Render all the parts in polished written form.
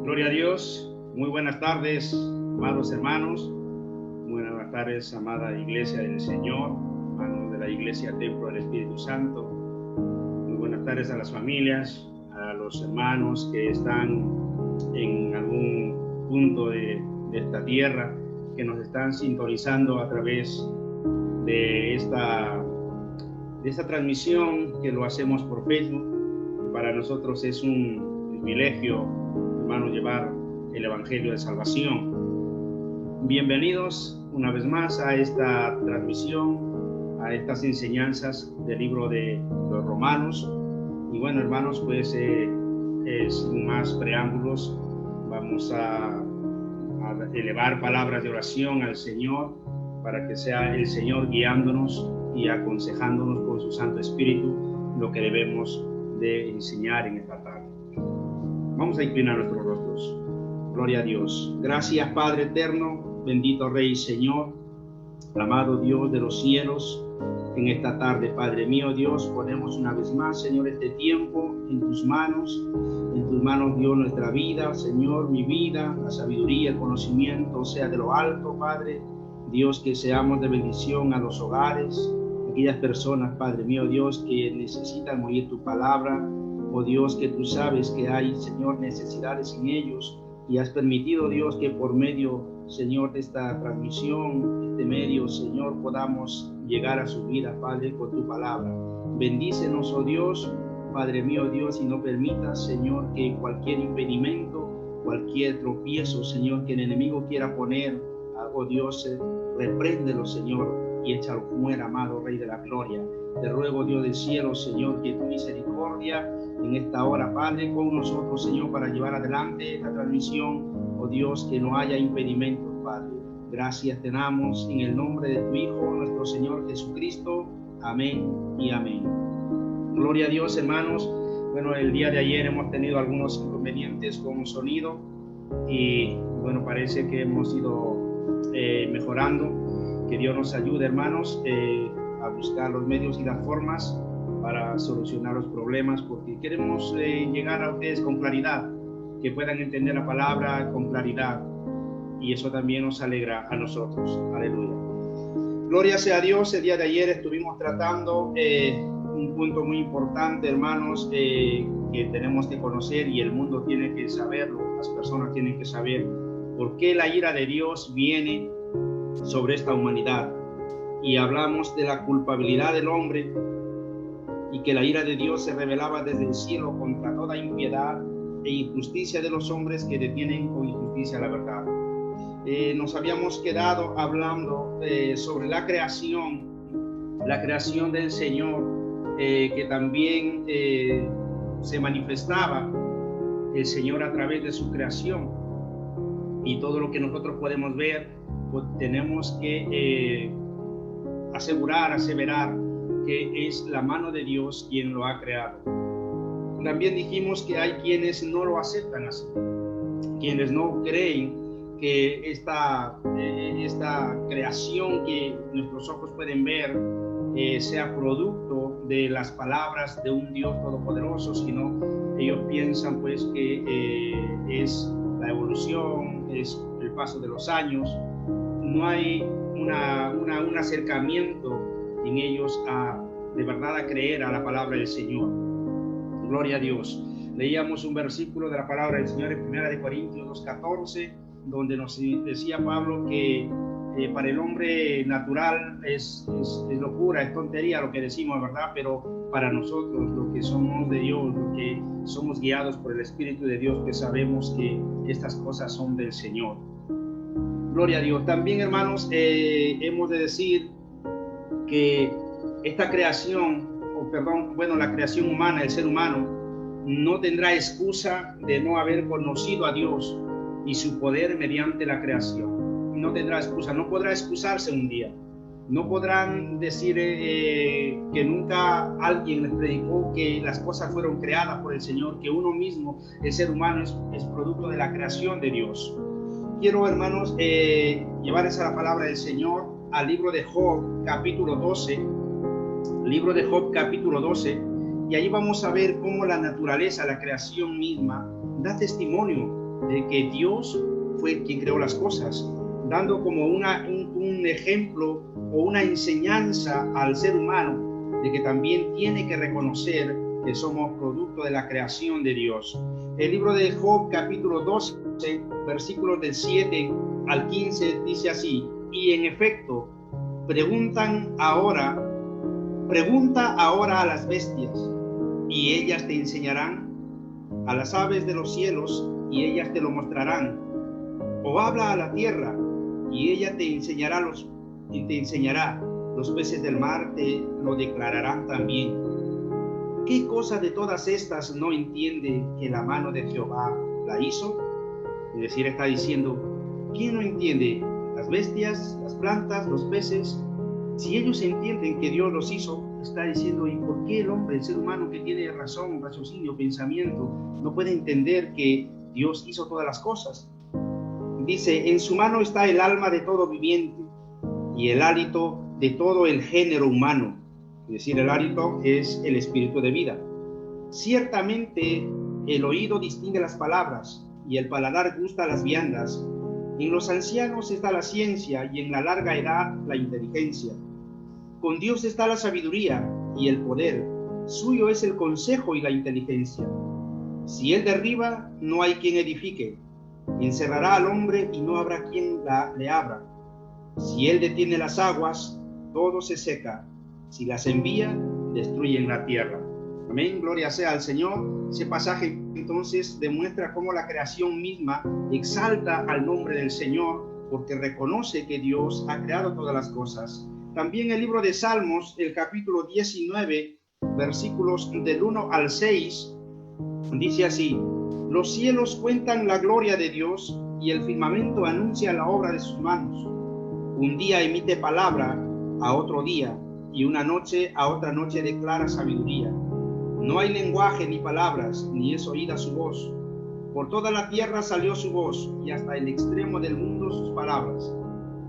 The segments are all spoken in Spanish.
Gloria a Dios. Muy buenas tardes, amados hermanos. Buenas tardes, amada Iglesia del Señor, hermanos de la Iglesia Templo del Espíritu Santo. Muy buenas tardes a las familias, a los hermanos que están en algún punto de esta tierra, que nos están sintonizando a través de esta transmisión que lo hacemos por Facebook. Para nosotros es un privilegio, hermanos, llevar el Evangelio de Salvación. Bienvenidos una vez más a esta transmisión, a estas enseñanzas del libro de los Romanos. Y bueno, hermanos, pues sin más preámbulos, vamos a elevar palabras de oración al Señor para que sea el Señor guiándonos y aconsejándonos con su Santo Espíritu lo que debemos de enseñar en esta tarde. Vamos a inclinar nuestros rostros. Gloria a Dios. Gracias, Padre eterno, bendito Rey y Señor, amado Dios de los cielos. En esta tarde, Padre mío, Dios, ponemos una vez más, Señor, este tiempo en tus manos. En tus manos, Dios, nuestra vida, Señor, mi vida, la sabiduría, el conocimiento, sea de lo alto, Padre. Dios, que seamos de bendición a los hogares, aquellas personas, Padre mío, Dios, que necesitan oír tu palabra. Oh Dios, que tú sabes que hay, Señor, necesidades en ellos y has permitido, Dios, que por medio, Señor, de esta transmisión, este medio, Señor, podamos llegar a su vida, Padre, con tu palabra. Bendícenos, oh Dios, Padre mío, Dios, y no permitas, Señor, que cualquier impedimento, cualquier tropiezo, Señor, que el enemigo quiera poner, oh Dios, repréndelo, Señor, y échalo fuera, amado Rey de la Gloria. Te ruego, Dios del cielo, Señor, que tu misericordia en esta hora, Padre, con nosotros, Señor, para llevar adelante esta transmisión. Oh Dios, que no haya impedimentos, Padre. Gracias te damos en el nombre de tu Hijo, nuestro Señor Jesucristo. Amén y amén. Gloria a Dios, hermanos. Bueno, el día de ayer hemos tenido algunos inconvenientes con sonido y, bueno, parece que hemos ido mejorando. Que Dios nos ayude, hermanos, a buscar los medios y las formas para solucionar los problemas, porque queremos llegar a ustedes con claridad, que puedan entender la palabra con claridad, y eso también nos alegra a nosotros. Aleluya. Gloria sea a Dios. El día de ayer estuvimos tratando un punto muy importante, hermanos, que tenemos que conocer y el mundo tiene que saberlo, las personas tienen que saber por qué la ira de Dios viene sobre esta humanidad. Y hablamos de la culpabilidad del hombre y que la ira de Dios se revelaba desde el cielo contra toda impiedad e injusticia de los hombres que detienen con injusticia la verdad. Nos habíamos quedado hablando sobre la creación del Señor, que también se manifestaba el Señor a través de su creación, y todo lo que nosotros podemos ver, pues tenemos que aseverar que es la mano de Dios quien lo ha creado. También dijimos que hay quienes no lo aceptan así, quienes no creen que esta creación que nuestros ojos pueden ver sea producto de las palabras de un Dios todopoderoso, sino ellos piensan pues que es la evolución, es el paso de los años. No hay un acercamiento en ellos de verdad a creer a la palabra del Señor. Gloria a Dios. Leíamos un versículo de la palabra del Señor en 1 Corintios 2:14, donde nos decía Pablo que para el hombre natural es locura, es tontería lo que decimos, ¿verdad? Pero para nosotros, los que somos de Dios, los que somos guiados por el Espíritu de Dios, que sabemos que estas cosas son del Señor. Gloria a Dios. También, hermanos, hemos de decir que esta creación, la creación humana, el ser humano, no tendrá excusa de no haber conocido a Dios y su poder mediante la creación. No tendrá excusa, no podrá excusarse un día. No podrán decir que nunca alguien les predicó que las cosas fueron creadas por el Señor, que uno mismo, el ser humano, es producto de la creación de Dios. Quiero, hermanos, llevarles a la palabra del Señor al libro de Job, capítulo 12. Libro de Job, capítulo 12. Y ahí vamos a ver cómo la naturaleza, la creación misma, da testimonio de que Dios fue quien creó las cosas, dando como un ejemplo o una enseñanza al ser humano de que también tiene que reconocer que somos producto de la creación de Dios. El libro de Job, capítulo 12, versículos del 7 al 15, dice así: y en efecto, pregunta ahora a las bestias, y ellas te enseñarán, a las aves de los cielos, y ellas te lo mostrarán, o habla a la tierra, y ella te enseñará, los peces del mar te lo declararán también. ¿Qué cosa de todas estas no entiende que la mano de Jehová la hizo? Es decir, está diciendo, ¿quién no entiende? Las bestias, las plantas, los peces. Si ellos entienden que Dios los hizo, está diciendo, ¿y por qué el hombre, el ser humano que tiene razón, raciocinio, pensamiento, no puede entender que Dios hizo todas las cosas? Dice, en su mano está el alma de todo viviente y el hálito de todo el género humano. Es decir, el hálito es el espíritu de vida. Ciertamente el oído distingue las palabras y el paladar gusta las viandas. En los ancianos está la ciencia y en la larga edad la inteligencia. Con Dios está la sabiduría y el poder. Suyo es el consejo y la inteligencia. Si Él derriba, no hay quien edifique. Encerrará al hombre y no habrá quien le abra. Si Él detiene las aguas, todo se seca. Si las envía, destruyen la tierra. Amén, gloria sea al Señor. Ese pasaje entonces demuestra cómo la creación misma exalta al nombre del Señor, porque reconoce que Dios ha creado todas las cosas. También el libro de Salmos, el capítulo 19, versículos del 1 al 6, dice así: los cielos cuentan la gloria de Dios y el firmamento anuncia la obra de sus manos. Un día emite palabra a otro día, y una noche a otra noche declara sabiduría. No hay lenguaje ni palabras, ni es oída su voz. Por toda la tierra salió su voz, y hasta el extremo del mundo sus palabras.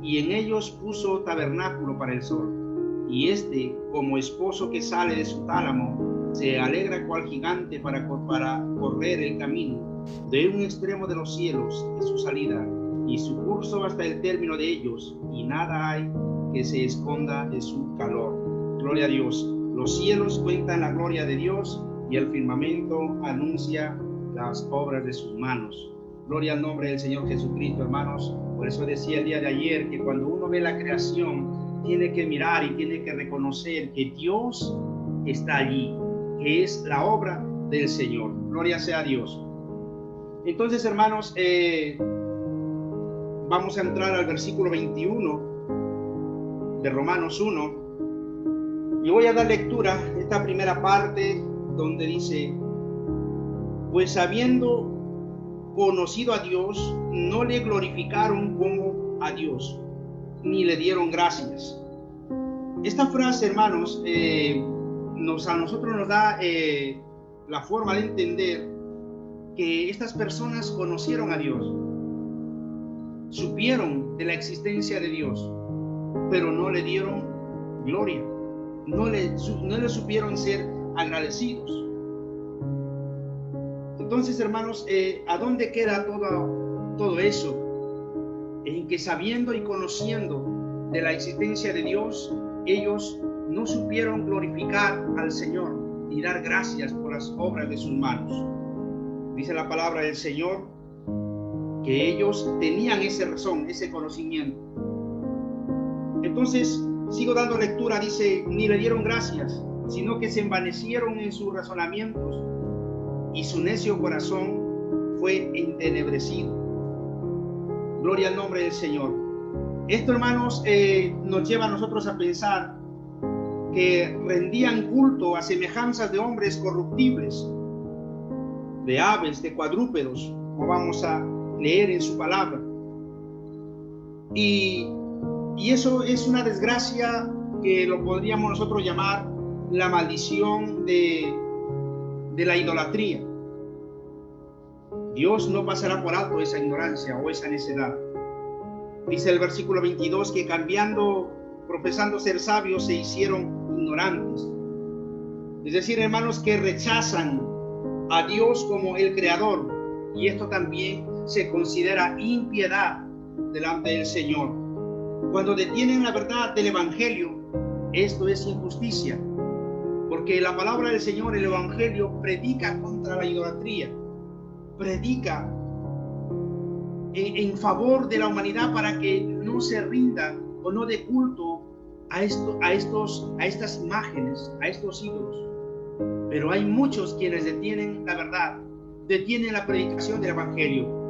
Y en ellos puso tabernáculo para el sol. Y este, como esposo que sale de su tálamo, se alegra cual gigante para correr el camino. De un extremo de los cielos es su salida, y su curso hasta el término de ellos, y nada hay que se esconda de su calor. Gloria a Dios. Los cielos cuentan la gloria de Dios y el firmamento anuncia las obras de sus manos. Gloria al nombre del Señor Jesucristo, hermanos. Por eso decía el día de ayer que cuando uno ve la creación, tiene que mirar y tiene que reconocer que Dios está allí, que es la obra del Señor. Gloria sea a Dios. Entonces, hermanos, vamos a entrar al versículo 21 de Romanos 1. Y voy a dar lectura a esta primera parte donde dice: pues habiendo conocido a Dios, no le glorificaron como a Dios, ni le dieron gracias. Esta frase, hermanos, a nosotros nos da la forma de entender que estas personas conocieron a Dios, supieron de la existencia de Dios, pero no le dieron gloria. No le supieron ser agradecidos. Entonces, hermanos, ¿a dónde queda todo eso? En que sabiendo y conociendo de la existencia de Dios, ellos no supieron glorificar al Señor ni dar gracias por las obras de sus manos. Dice la palabra del Señor que ellos tenían esa razón, ese conocimiento. Entonces, sigo dando lectura, dice, ni le dieron gracias, sino que se envanecieron en sus razonamientos y su necio corazón fue entenebrecido. Gloria al nombre del Señor. Esto, hermanos, nos lleva a nosotros a pensar que rendían culto a semejanzas de hombres corruptibles, de aves, de cuadrúpedos, como vamos a leer en su palabra. Y eso es una desgracia que lo podríamos nosotros llamar la maldición de la idolatría. Dios no pasará por alto esa ignorancia o esa necedad. Dice el versículo 22 que profesando ser sabios, se hicieron ignorantes. Es decir, hermanos, que rechazan a Dios como el creador. Y esto también se considera impiedad delante del Señor. Cuando detienen la verdad del Evangelio, esto es injusticia, porque la palabra del Señor, el Evangelio, predica contra la idolatría, predica en favor de la humanidad para que no se rinda o no dé culto a estas imágenes, a estos ídolos. Pero hay muchos quienes detienen la verdad, detienen la predicación del Evangelio.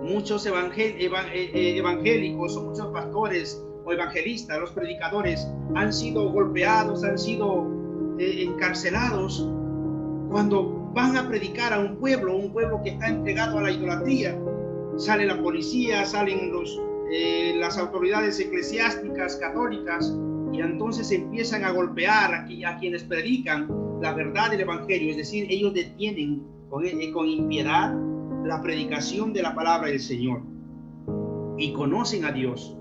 Muchos evangélicos o muchos pastores o evangelistas, los predicadores, han sido golpeados, han sido encarcelados cuando van a predicar a un pueblo que está entregado a la idolatría. Sale la policía, salen las autoridades eclesiásticas católicas, y entonces empiezan a golpear a quienes predican la verdad del Evangelio. Es decir, ellos detienen con impiedad la predicación de la palabra del Señor, y conocen a Dios,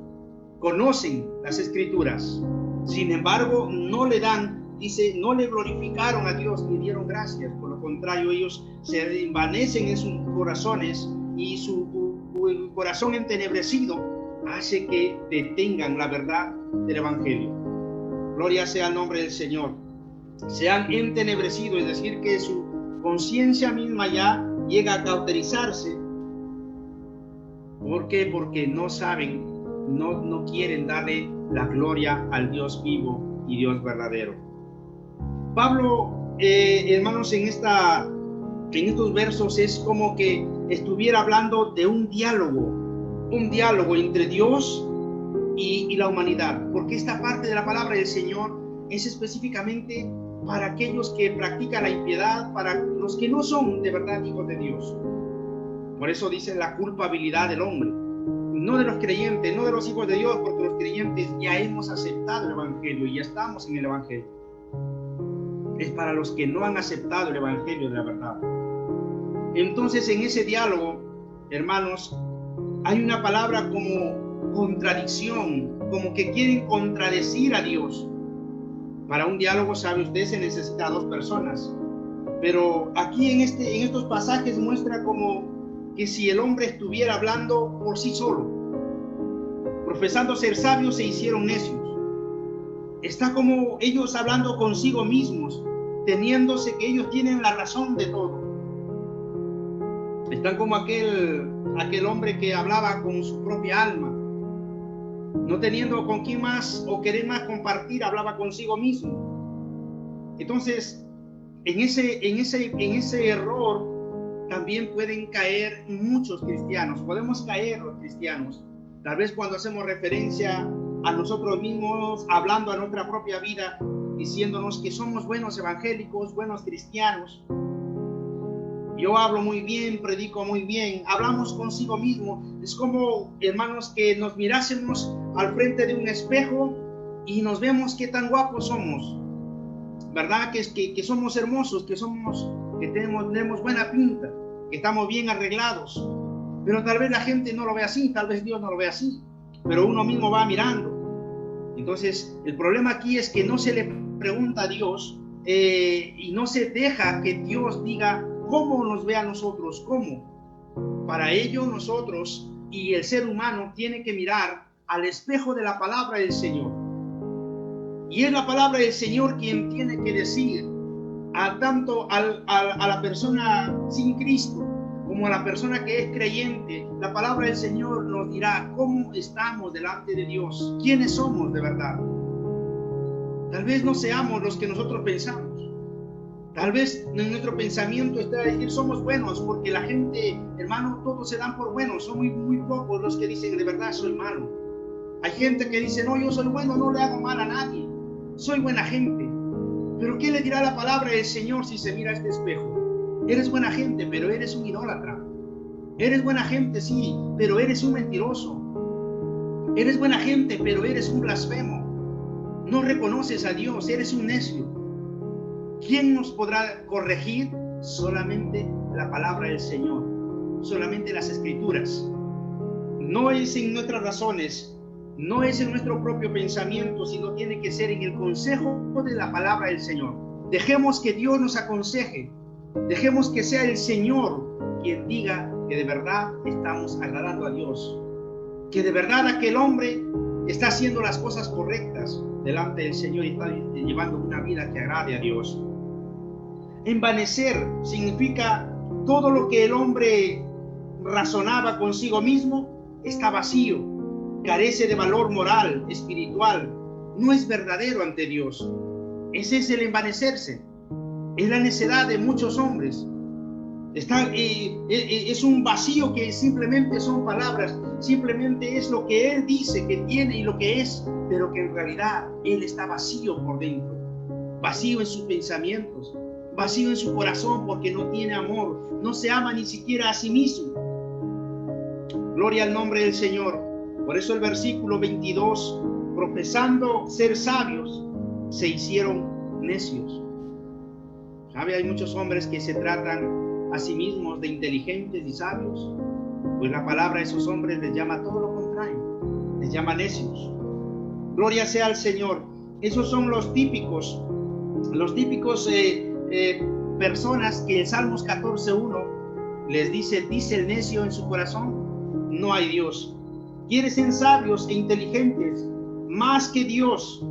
conocen las Escrituras. Sin embargo, no le glorificaron a Dios ni dieron gracias. Por lo contrario, ellos se envanecen en sus corazones, y su corazón entenebrecido hace que detengan la verdad del Evangelio. Gloria sea al nombre del Señor. Se han entenebrecido, es decir, que su conciencia misma ya llega a cauterizarse. ¿Por qué? Porque no saben, no quieren darle la gloria al Dios vivo y Dios verdadero. Pablo, hermanos, en estos versos es como que estuviera hablando de un diálogo entre Dios y la humanidad, porque esta parte de la palabra del Señor es específicamente para aquellos que practican la impiedad, para los que no son de verdad hijos de Dios. Por eso dice la culpabilidad del hombre, no de los creyentes, no de los hijos de Dios, porque los creyentes ya hemos aceptado el Evangelio y ya estamos en el Evangelio. Es para los que no han aceptado el Evangelio de la verdad. Entonces, en ese diálogo, hermanos, hay una palabra como contradicción, como que quieren contradecir a Dios. Para un diálogo, sabe usted, se necesita dos personas. Pero aquí en estos pasajes muestra como que si el hombre estuviera hablando por sí solo, profesando ser sabios, se hicieron necios. Está como ellos hablando consigo mismos, teniéndose que ellos tienen la razón de todo. Están como aquel hombre que hablaba con su propia alma, no teniendo con quién más o querer más compartir, hablaba consigo mismo. Entonces, en ese error también pueden caer muchos cristianos. Podemos caer los cristianos, tal vez cuando hacemos referencia a nosotros mismos, hablando a nuestra propia vida, diciéndonos que somos buenos evangélicos, buenos cristianos. Yo hablo muy bien, predico muy bien, hablamos consigo mismo. Es como, hermanos, que nos mirásemos al frente de un espejo y nos vemos qué tan guapos somos, ¿verdad? Que somos hermosos, que tenemos buena pinta, que estamos bien arreglados. Pero tal vez la gente no lo ve así, tal vez Dios no lo ve así, pero uno mismo va mirando. Entonces, el problema aquí es que no se le pregunta a Dios y no se deja que Dios diga cómo nos ve a nosotros, cómo. Para ello nosotros y el ser humano tiene que mirar al espejo de la palabra del Señor. Y es la palabra del Señor quien tiene que decir tanto a la persona sin Cristo como a la persona que es creyente. La palabra del Señor nos dirá cómo estamos delante de Dios, quiénes somos de verdad. Tal vez no seamos los que nosotros pensamos. Tal vez en nuestro pensamiento está decir somos buenos, porque la gente, hermano, todos se dan por buenos. Son muy pocos los que dicen de verdad soy malo. Hay gente que dice no, yo soy bueno, no le hago mal a nadie, soy buena gente. Pero ¿qué le dirá la palabra del Señor si se mira a este espejo? Eres buena gente, pero eres un idólatra. Eres buena gente, sí, pero eres un mentiroso. Eres buena gente, pero eres un blasfemo. No reconoces a Dios, eres un necio. ¿Quién nos podrá corregir? Solamente la palabra del Señor, solamente las Escrituras. No es en nuestras razones, no es en nuestro propio pensamiento, sino tiene que ser en el consejo de la palabra del Señor. Dejemos que Dios nos aconseje, Dejemos que sea el Señor quien diga que de verdad estamos agradando a Dios, que de verdad aquel hombre está haciendo las cosas correctas delante del Señor y está llevando una vida que agrade a Dios. Envanecer significa todo lo que el hombre razonaba consigo mismo está vacío, carece de valor moral, espiritual, no es verdadero ante Dios. Ese es el envanecerse, es la necedad de muchos hombres. Es un vacío que simplemente son palabras, simplemente es lo que él dice que tiene y lo que es, pero que en realidad él está vacío por dentro, vacío en sus pensamientos, vacío en su corazón porque no tiene amor, no se ama ni siquiera a sí mismo. Gloria al nombre del Señor. Por eso el versículo 22, profesando ser sabios, se hicieron necios. ¿Sabe? Hay muchos hombres que se tratan a sí mismos de inteligentes y sabios, pues la palabra a esos hombres les llama todo lo contrario, les llama necios. Gloria sea al Señor. Esos son los típicos personas que en Salmos 14:1 les dice el necio en su corazón, no hay Dios. Quieren ser sabios e inteligentes, más que Dios.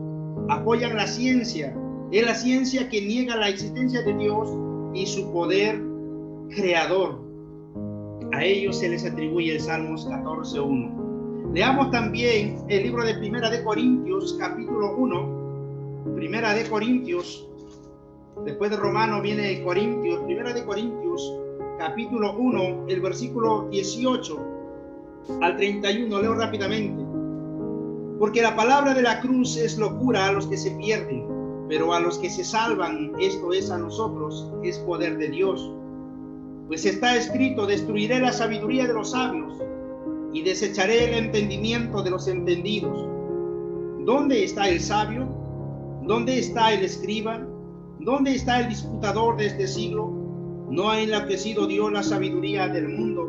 Apoyan la ciencia. Es la ciencia que niega la existencia de Dios y su poder creador. A ellos se les atribuye el Salmos 14:1. Leamos también el libro de Primera de Corintios, capítulo 1. Primera de Corintios, después de Romano viene Corintios. Primera de Corintios, capítulo 1, el versículo 18 al 31. Leo rápidamente. Porque la palabra de la cruz es locura a los que se pierden, pero a los que se salvan, esto es a nosotros, es poder de Dios. Pues está escrito, destruiré la sabiduría de los sabios y desecharé el entendimiento de los entendidos. ¿Dónde está el sabio? ¿Dónde está el escriba? ¿Dónde está el disputador de este siglo? ¿No ha enloquecido Dios la sabiduría del mundo?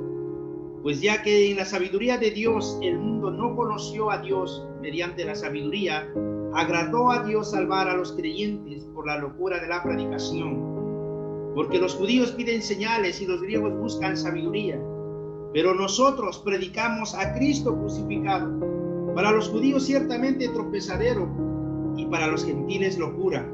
Pues ya que en la sabiduría de Dios el mundo no conoció a Dios mediante la sabiduría, agradó a Dios salvar a los creyentes por la locura de la predicación. Porque los judíos piden señales y los griegos buscan sabiduría. Pero nosotros predicamos a Cristo crucificado. Para los judíos ciertamente tropezadero y para los gentiles locura.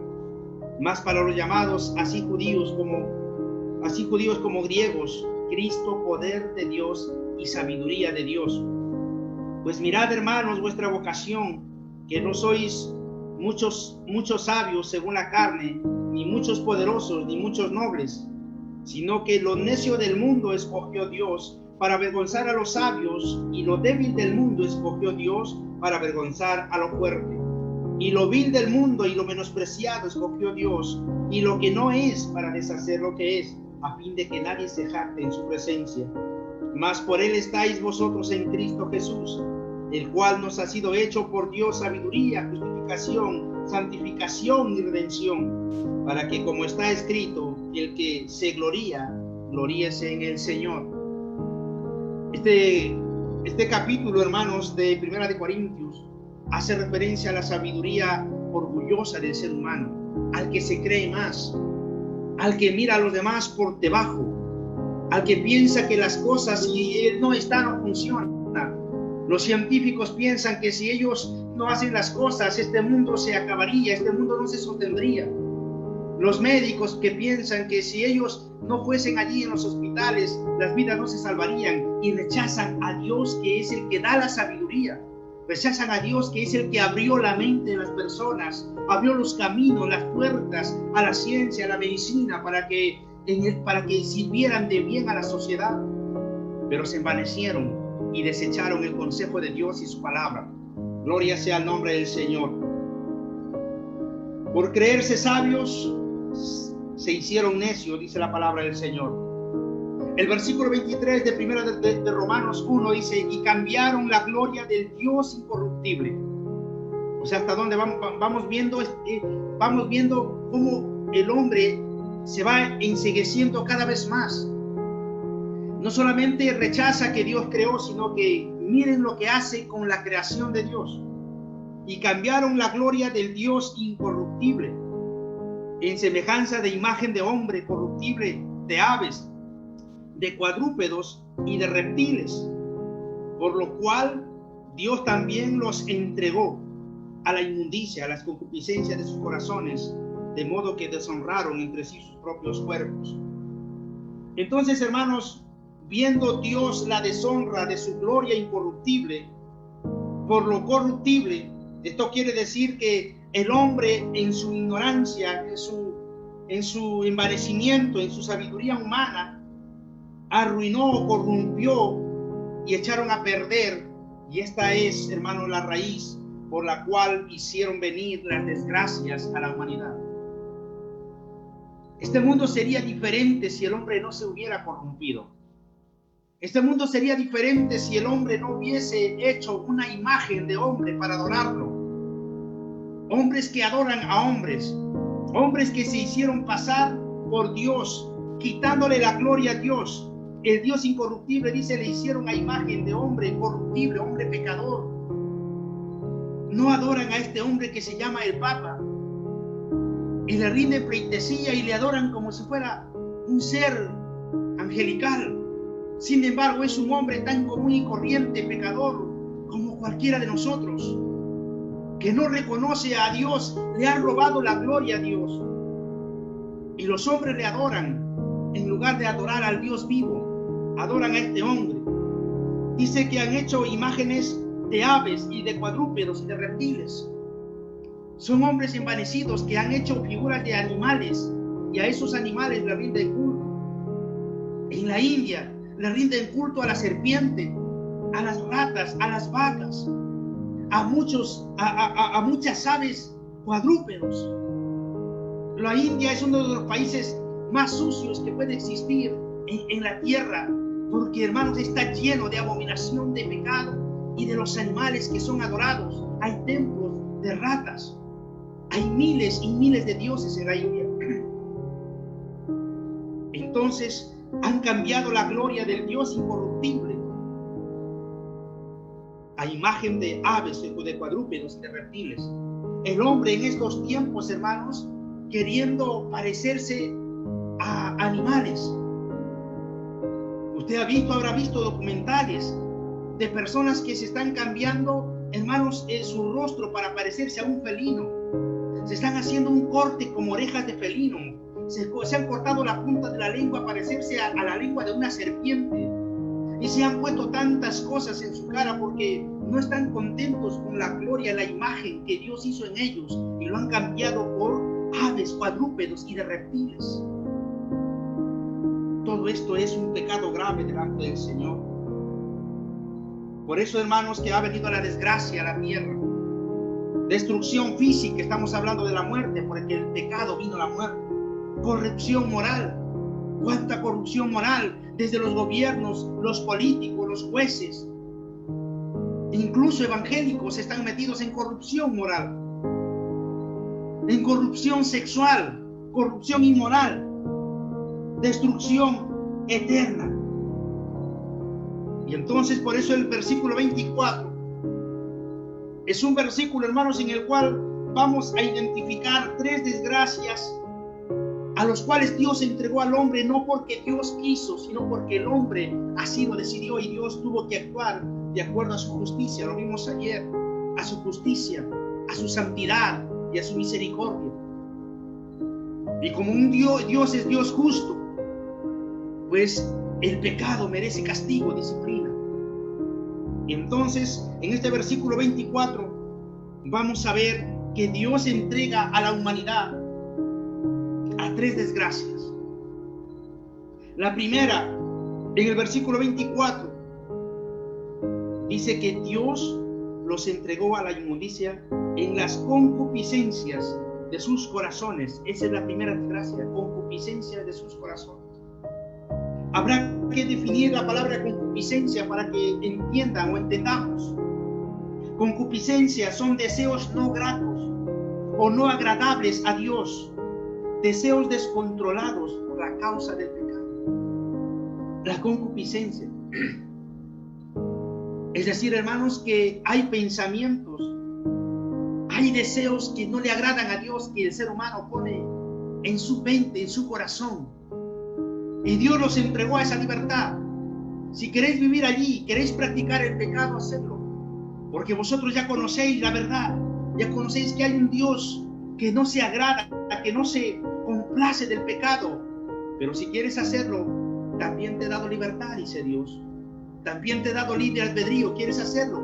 Mas para los llamados así judíos como griegos, Cristo poder de Dios y sabiduría de Dios. Pues mirad, hermanos, vuestra vocación, que no sois muchos sabios según la carne, ni muchos poderosos, ni muchos nobles, sino que lo necio del mundo escogió Dios para avergonzar a los sabios, y lo débil del mundo escogió Dios para avergonzar a lo fuerte. Y lo vil del mundo y lo menospreciado escogió Dios, y lo que no es para deshacer lo que es, a fin de que nadie se jacte en su presencia. Mas por él estáis vosotros en Cristo Jesús, el cual nos ha sido hecho por Dios sabiduría, justificación, santificación y redención, para que, como está escrito, el que se gloría, gloríese en el Señor. Este capítulo, hermanos, de Primera de Corintios, hace referencia a la sabiduría orgullosa del ser humano, al que se cree más, al que mira a los demás por debajo, al que piensa que las cosas, si él no está, no funcionan. Los científicos piensan que si ellos no hacen las cosas, este mundo se acabaría, este mundo no se sostendría. Los médicos que piensan que si ellos no fuesen allí en los hospitales, las vidas no se salvarían, y rechazan a Dios, que es el que da la sabiduría. Rechazan a Dios, que es el que abrió la mente de las personas, abrió los caminos, las puertas a la ciencia, a la medicina, para que sirvieran de bien a la sociedad. Pero se envanecieron y desecharon el consejo de Dios y su palabra. Gloria sea al nombre del Señor. Por creerse sabios, se hicieron necios, dice la palabra del Señor. El versículo 23 de Primera de Romanos 1 dice, y cambiaron la gloria del Dios incorruptible. O sea, hasta dónde vamos viendo cómo el hombre se va encegueciendo cada vez más. No solamente rechaza que Dios creó, sino que miren lo que hace con la creación de Dios. Y cambiaron la gloria del Dios incorruptible. en semejanza de imagen de hombre corruptible, de aves, de cuadrúpedos y de reptiles, por lo cual Dios también los entregó a la inmundicia, a las concupiscencias de sus corazones, de modo que deshonraron entre sí sus propios cuerpos. Entonces, hermanos, viendo Dios la deshonra de su gloria incorruptible por lo corruptible, esto quiere decir que el hombre en su ignorancia, en su envanecimiento, en su sabiduría humana, arruinó, corrompió y echaron a perder. Y esta es, hermano, la raíz por la cual hicieron venir las desgracias a la humanidad. Este mundo sería diferente si el hombre no se hubiera corrompido. Este mundo sería diferente si el hombre no hubiese hecho una imagen de hombre para adorarlo. Hombres que adoran a hombres, hombres que se hicieron pasar por Dios, quitándole la gloria a Dios. El Dios incorruptible, dice, le hicieron a imagen de hombre corruptible, hombre pecador. No adoran a este hombre que se llama el Papa y le rinden pleitesía y le adoran como si fuera un ser angelical. Sin embargo, es un hombre tan común y corriente, pecador, como cualquiera de nosotros, que no reconoce a Dios, le ha robado la gloria a Dios. Y los hombres le adoran, en lugar de adorar al Dios vivo, adoran a este hombre. Dice que han hecho imágenes de aves y de cuadrúpedos y de reptiles. Son hombres envanecidos que han hecho figuras de animales y a esos animales le rinden culto. En la India le rinden culto a la serpiente, a las ratas, a las vacas, a muchas aves cuadrúpedos. La India es uno de los países más sucios que puede existir en la tierra, porque, hermanos, está lleno de abominación, de pecado y de los animales que son adorados. Hay templos de ratas, hay miles y miles de dioses en la India. Entonces han cambiado la gloria del Dios incorruptible a imagen de aves, de cuadrúpedos y de reptiles. El hombre en estos tiempos, hermanos, queriendo parecerse a animales. Usted habrá visto documentales de personas que se están cambiando, hermanos, su rostro para parecerse a un felino. Se están haciendo un corte como orejas de felino. Se han cortado la punta de la lengua para parecerse a la lengua de una serpiente. Y se han puesto tantas cosas en su cara porque no están contentos con la gloria, la imagen que Dios hizo en ellos, y lo han cambiado por aves, cuadrúpedos y de reptiles. Todo esto es un pecado grave delante del Señor. Por eso, hermanos, que ha venido la desgracia a la tierra. Destrucción física, estamos hablando de la muerte, porque el pecado vino a la muerte. Corrupción moral. ¿Cuánta corrupción moral? Desde los gobiernos, los políticos, los jueces, incluso evangélicos están metidos en corrupción moral, en corrupción sexual, corrupción inmoral, destrucción eterna. Y entonces, por eso el versículo 24 es un versículo, hermanos, en el cual vamos a identificar tres desgracias a los cuales Dios entregó al hombre, no porque Dios quiso, sino porque el hombre así lo decidió, y Dios tuvo que actuar de acuerdo a su justicia. Lo vimos ayer, a su justicia, a su santidad y a su misericordia. Y como un Dios es Dios justo, pues el pecado merece castigo, disciplina. Y entonces, en este versículo 24, vamos a ver que Dios entrega a la humanidad a tres desgracias. La primera, en el versículo 24, dice que Dios los entregó a la inmundicia en las concupiscencias de sus corazones. Esa es la primera desgracia, concupiscencia de sus corazones. Habrá que definir la palabra concupiscencia para que entiendan o entendamos. Concupiscencia son deseos no gratos o no agradables a Dios, deseos descontrolados por la causa del pecado. La concupiscencia, es decir, hermanos, que hay pensamientos, hay deseos que no le agradan a Dios, que el ser humano pone en su mente, en su corazón. Y Dios los entregó a esa libertad. Si queréis vivir allí, queréis practicar el pecado, hacedlo. Porque vosotros ya conocéis la verdad. Ya conocéis que hay un Dios que no se agrada, que no se complace del pecado. Pero si quieres hacerlo, también te he dado libertad, dice Dios. También te he dado libre albedrío, quieres hacerlo.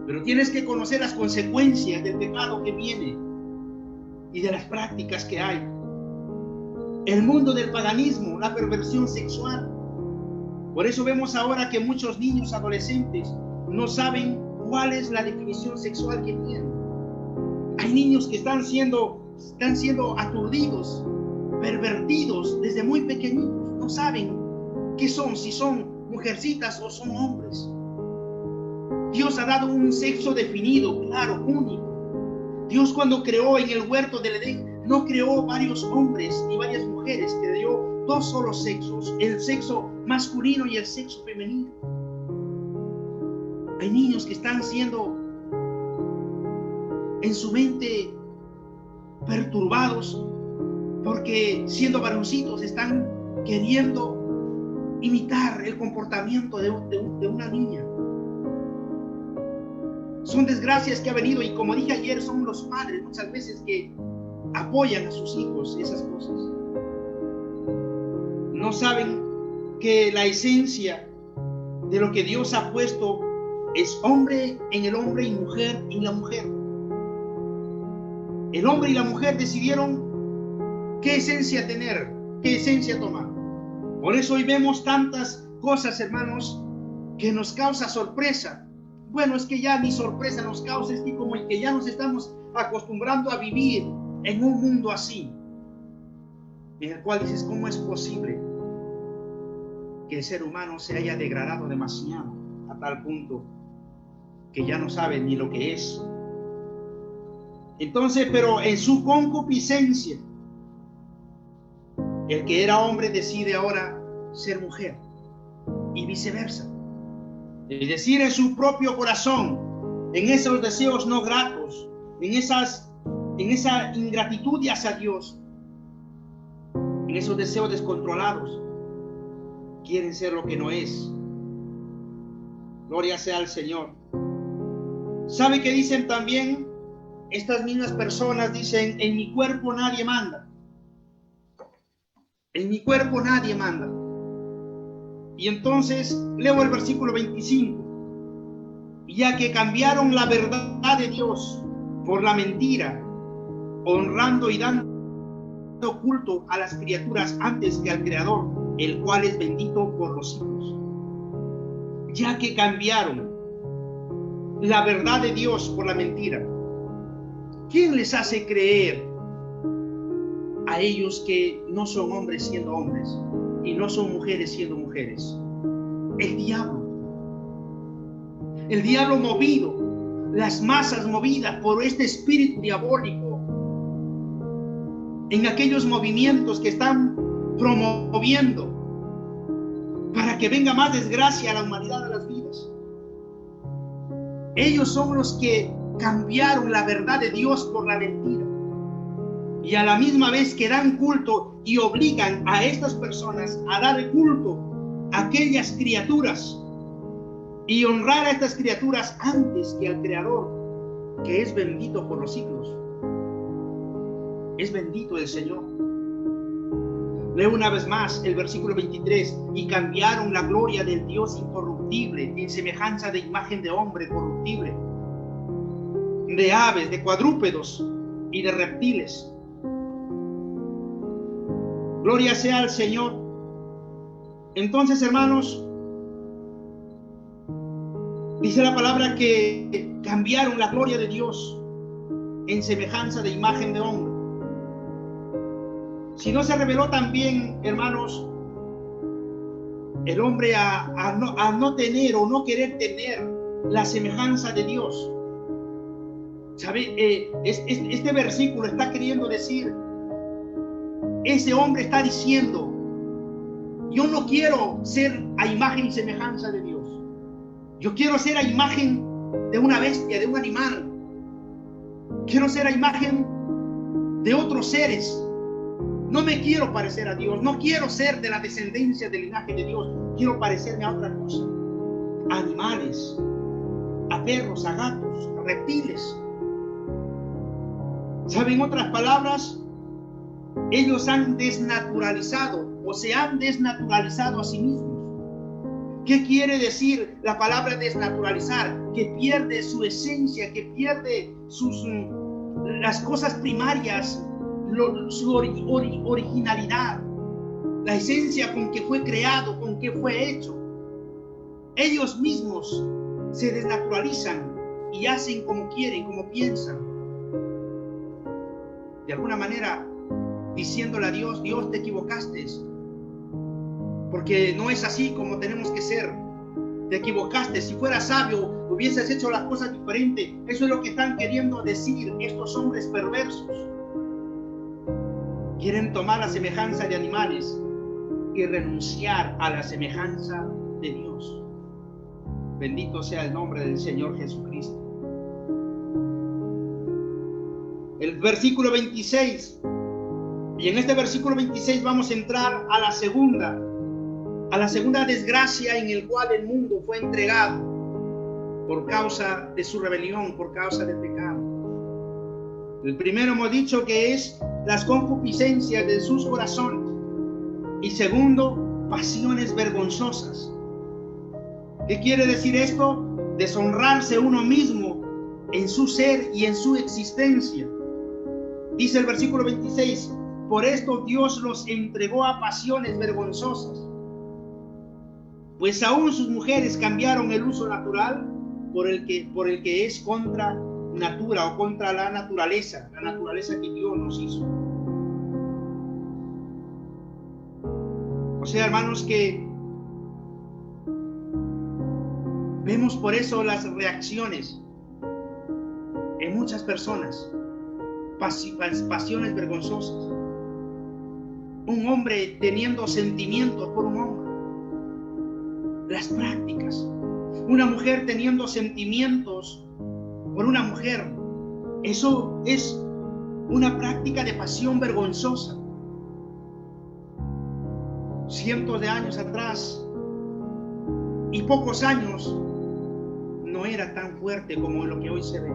Pero tienes que conocer las consecuencias del pecado que viene y de las prácticas que hay. El mundo del paganismo, la perversión sexual. Por eso vemos ahora que muchos niños adolescentes no saben cuál es la definición sexual que tienen. Hay niños que están siendo aturdidos, pervertidos desde muy pequeñitos. No saben qué son, si son mujercitas o son hombres. Dios ha dado un sexo definido, claro, único. Dios, cuando creó en el huerto del Edén, no creó varios hombres ni varias mujeres, creó dos solos sexos, el sexo masculino y el sexo femenino. Hay niños que están siendo en su mente perturbados porque, siendo varoncitos, están queriendo imitar el comportamiento de una niña. Son desgracias que ha venido, y como dije ayer, son los padres muchas veces que apoyan a sus hijos esas cosas. No saben que la esencia de lo que Dios ha puesto es hombre en el hombre y mujer en la mujer. El hombre y la mujer decidieron qué esencia tener, qué esencia tomar. Por eso hoy vemos tantas cosas, hermanos, que nos causa sorpresa. Bueno, es que ya ni sorpresa nos causa, es que como que ya nos estamos acostumbrando a vivir en un mundo así, en el cual dices, ¿cómo es posible que el ser humano se haya degradado demasiado a tal punto que ya no sabe ni lo que es? Entonces, pero en su concupiscencia, el que era hombre decide ahora ser mujer, y viceversa. Es decir, en su propio corazón, en esos deseos no gratos, en esa ingratitud hacia Dios, en esos deseos descontrolados, quieren ser lo que no es. Gloria sea al Señor. ¿Sabe qué dicen también estas mismas personas? Dicen, en mi cuerpo nadie manda. En mi cuerpo nadie manda. Y entonces leo el versículo 25. Ya que cambiaron la verdad de Dios por la mentira, honrando y dando culto a las criaturas antes que al Creador, el cual es bendito por los siglos. Ya que cambiaron la verdad de Dios por la mentira, ¿quién les hace creer a ellos que no son hombres siendo hombres y no son mujeres siendo mujeres? El diablo. El diablo movido, las masas movidas por este espíritu diabólico, en aquellos movimientos que están promoviendo para que venga más desgracia a la humanidad, a las vidas. Ellos son los que cambiaron la verdad de Dios por la mentira, y a la misma vez que dan culto y obligan a estas personas a dar culto a aquellas criaturas y honrar a estas criaturas antes que al Creador, que es bendito por los siglos. Es bendito el Señor. Leo una vez más el versículo 23. Y cambiaron la gloria del Dios incorruptible en semejanza de imagen de hombre corruptible, de aves, de cuadrúpedos y de reptiles. Gloria sea al Señor. Entonces, hermanos, dice la palabra que cambiaron la gloria de Dios en semejanza de imagen de hombre. Si no se reveló también, hermanos, el hombre a no tener o no querer tener la semejanza de Dios. ¿Sabe? Este versículo está queriendo decir, ese hombre está diciendo, yo no quiero ser a imagen y semejanza de Dios. Yo quiero ser a imagen de una bestia, de un animal. Quiero ser a imagen de otros seres. No me quiero parecer a Dios, no quiero ser de la descendencia del linaje de Dios, quiero parecerme a otra cosa, a animales, a perros, a gatos, a reptiles. ¿Saben? En otras palabras, ellos han desnaturalizado o se han desnaturalizado a sí mismos. ¿Qué quiere decir la palabra desnaturalizar? Que pierde su esencia, que pierde las cosas primarias, su originalidad, la esencia con que fue creado, con que fue hecho. Ellos mismos se desnaturalizan y hacen como quieren, como piensan. De alguna manera, diciéndole a Dios, Dios, te equivocaste, porque no es así como tenemos que ser. Te equivocaste, si fueras sabio, hubieses hecho las cosas diferentes. Eso es lo que están queriendo decir estos hombres perversos. Quieren tomar la semejanza de animales y renunciar a la semejanza de Dios. Bendito sea el nombre del Señor Jesucristo. El versículo 26. Y en este versículo 26 vamos a entrar a la segunda desgracia en el cual el mundo fue entregado por causa de su rebelión, por causa del pecado. El primero hemos dicho que es las concupiscencias de sus corazones. Y segundo, pasiones vergonzosas. ¿Qué quiere decir esto? Deshonrarse uno mismo en su ser y en su existencia. Dice el versículo 26, por esto Dios los entregó a pasiones vergonzosas. Pues aún sus mujeres cambiaron el uso natural por el que es contra natura o contra la naturaleza que Dios nos hizo. O sea, hermanos, que vemos por eso las reacciones en muchas personas, pasiones vergonzosas. Un hombre teniendo sentimientos por un hombre. Las prácticas. Una mujer teniendo sentimientos por una mujer. Eso es una práctica de pasión vergonzosa. Cientos de años atrás y pocos años no era tan fuerte como lo que hoy se ve.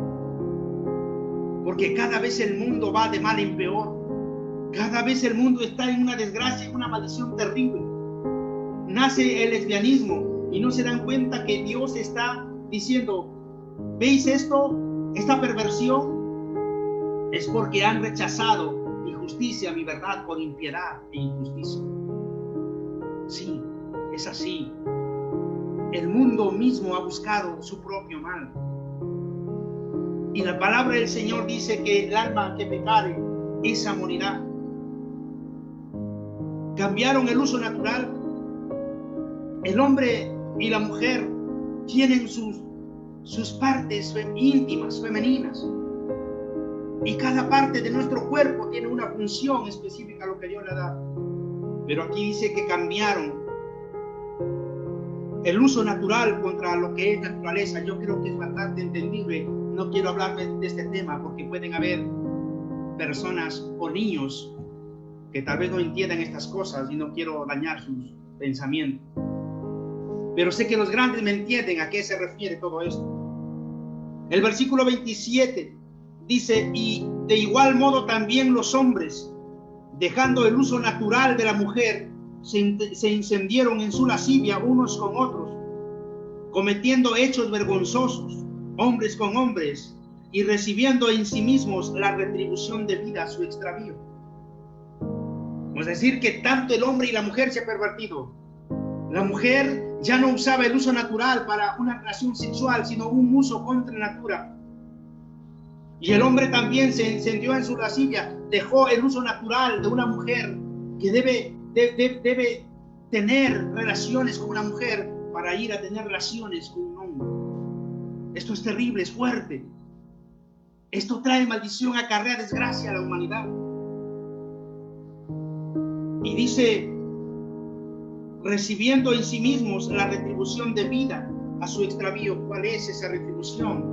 Porque cada vez el mundo va de mal en peor. Cada vez el mundo está en una desgracia, en una maldición terrible. Nace el lesbianismo y no se dan cuenta que Dios está diciendo, ¿veis esto? Esta perversión es porque han rechazado mi justicia, mi verdad, con impiedad e injusticia. Sí, es así. El mundo mismo ha buscado su propio mal. Y la palabra del Señor dice que el alma que pecare, esa morirá. Cambiaron el uso natural. El hombre y la mujer tienen sus partes íntimas, femeninas. Y cada parte de nuestro cuerpo tiene una función específica a lo que Dios le ha dado. Pero aquí dice que cambiaron el uso natural contra lo que es naturaleza. Yo creo que es bastante entendible. No quiero hablar de este tema porque pueden haber personas o niños que tal vez no entiendan estas cosas y no quiero dañar sus pensamientos. Pero sé que los grandes me entienden a qué se refiere todo esto. El versículo 27 dice, y de igual modo también los hombres, dejando el uso natural de la mujer, se encendieron en su lascivia unos con otros, cometiendo hechos vergonzosos, hombres con hombres, y recibiendo en sí mismos la retribución debida a su extravío. Es decir, que tanto el hombre y la mujer se han pervertido. La mujer ya no usaba el uso natural para una relación sexual, sino un uso contra natura. Y el hombre también se encendió en su lascivia, dejó el uso natural de una mujer que debe tener relaciones con una mujer para ir a tener relaciones con un hombre. Esto es terrible, es fuerte. Esto trae maldición, acarrea desgracia a la humanidad. Y dice, recibiendo en sí mismos la retribución debida a su extravío. ¿Cuál es esa retribución?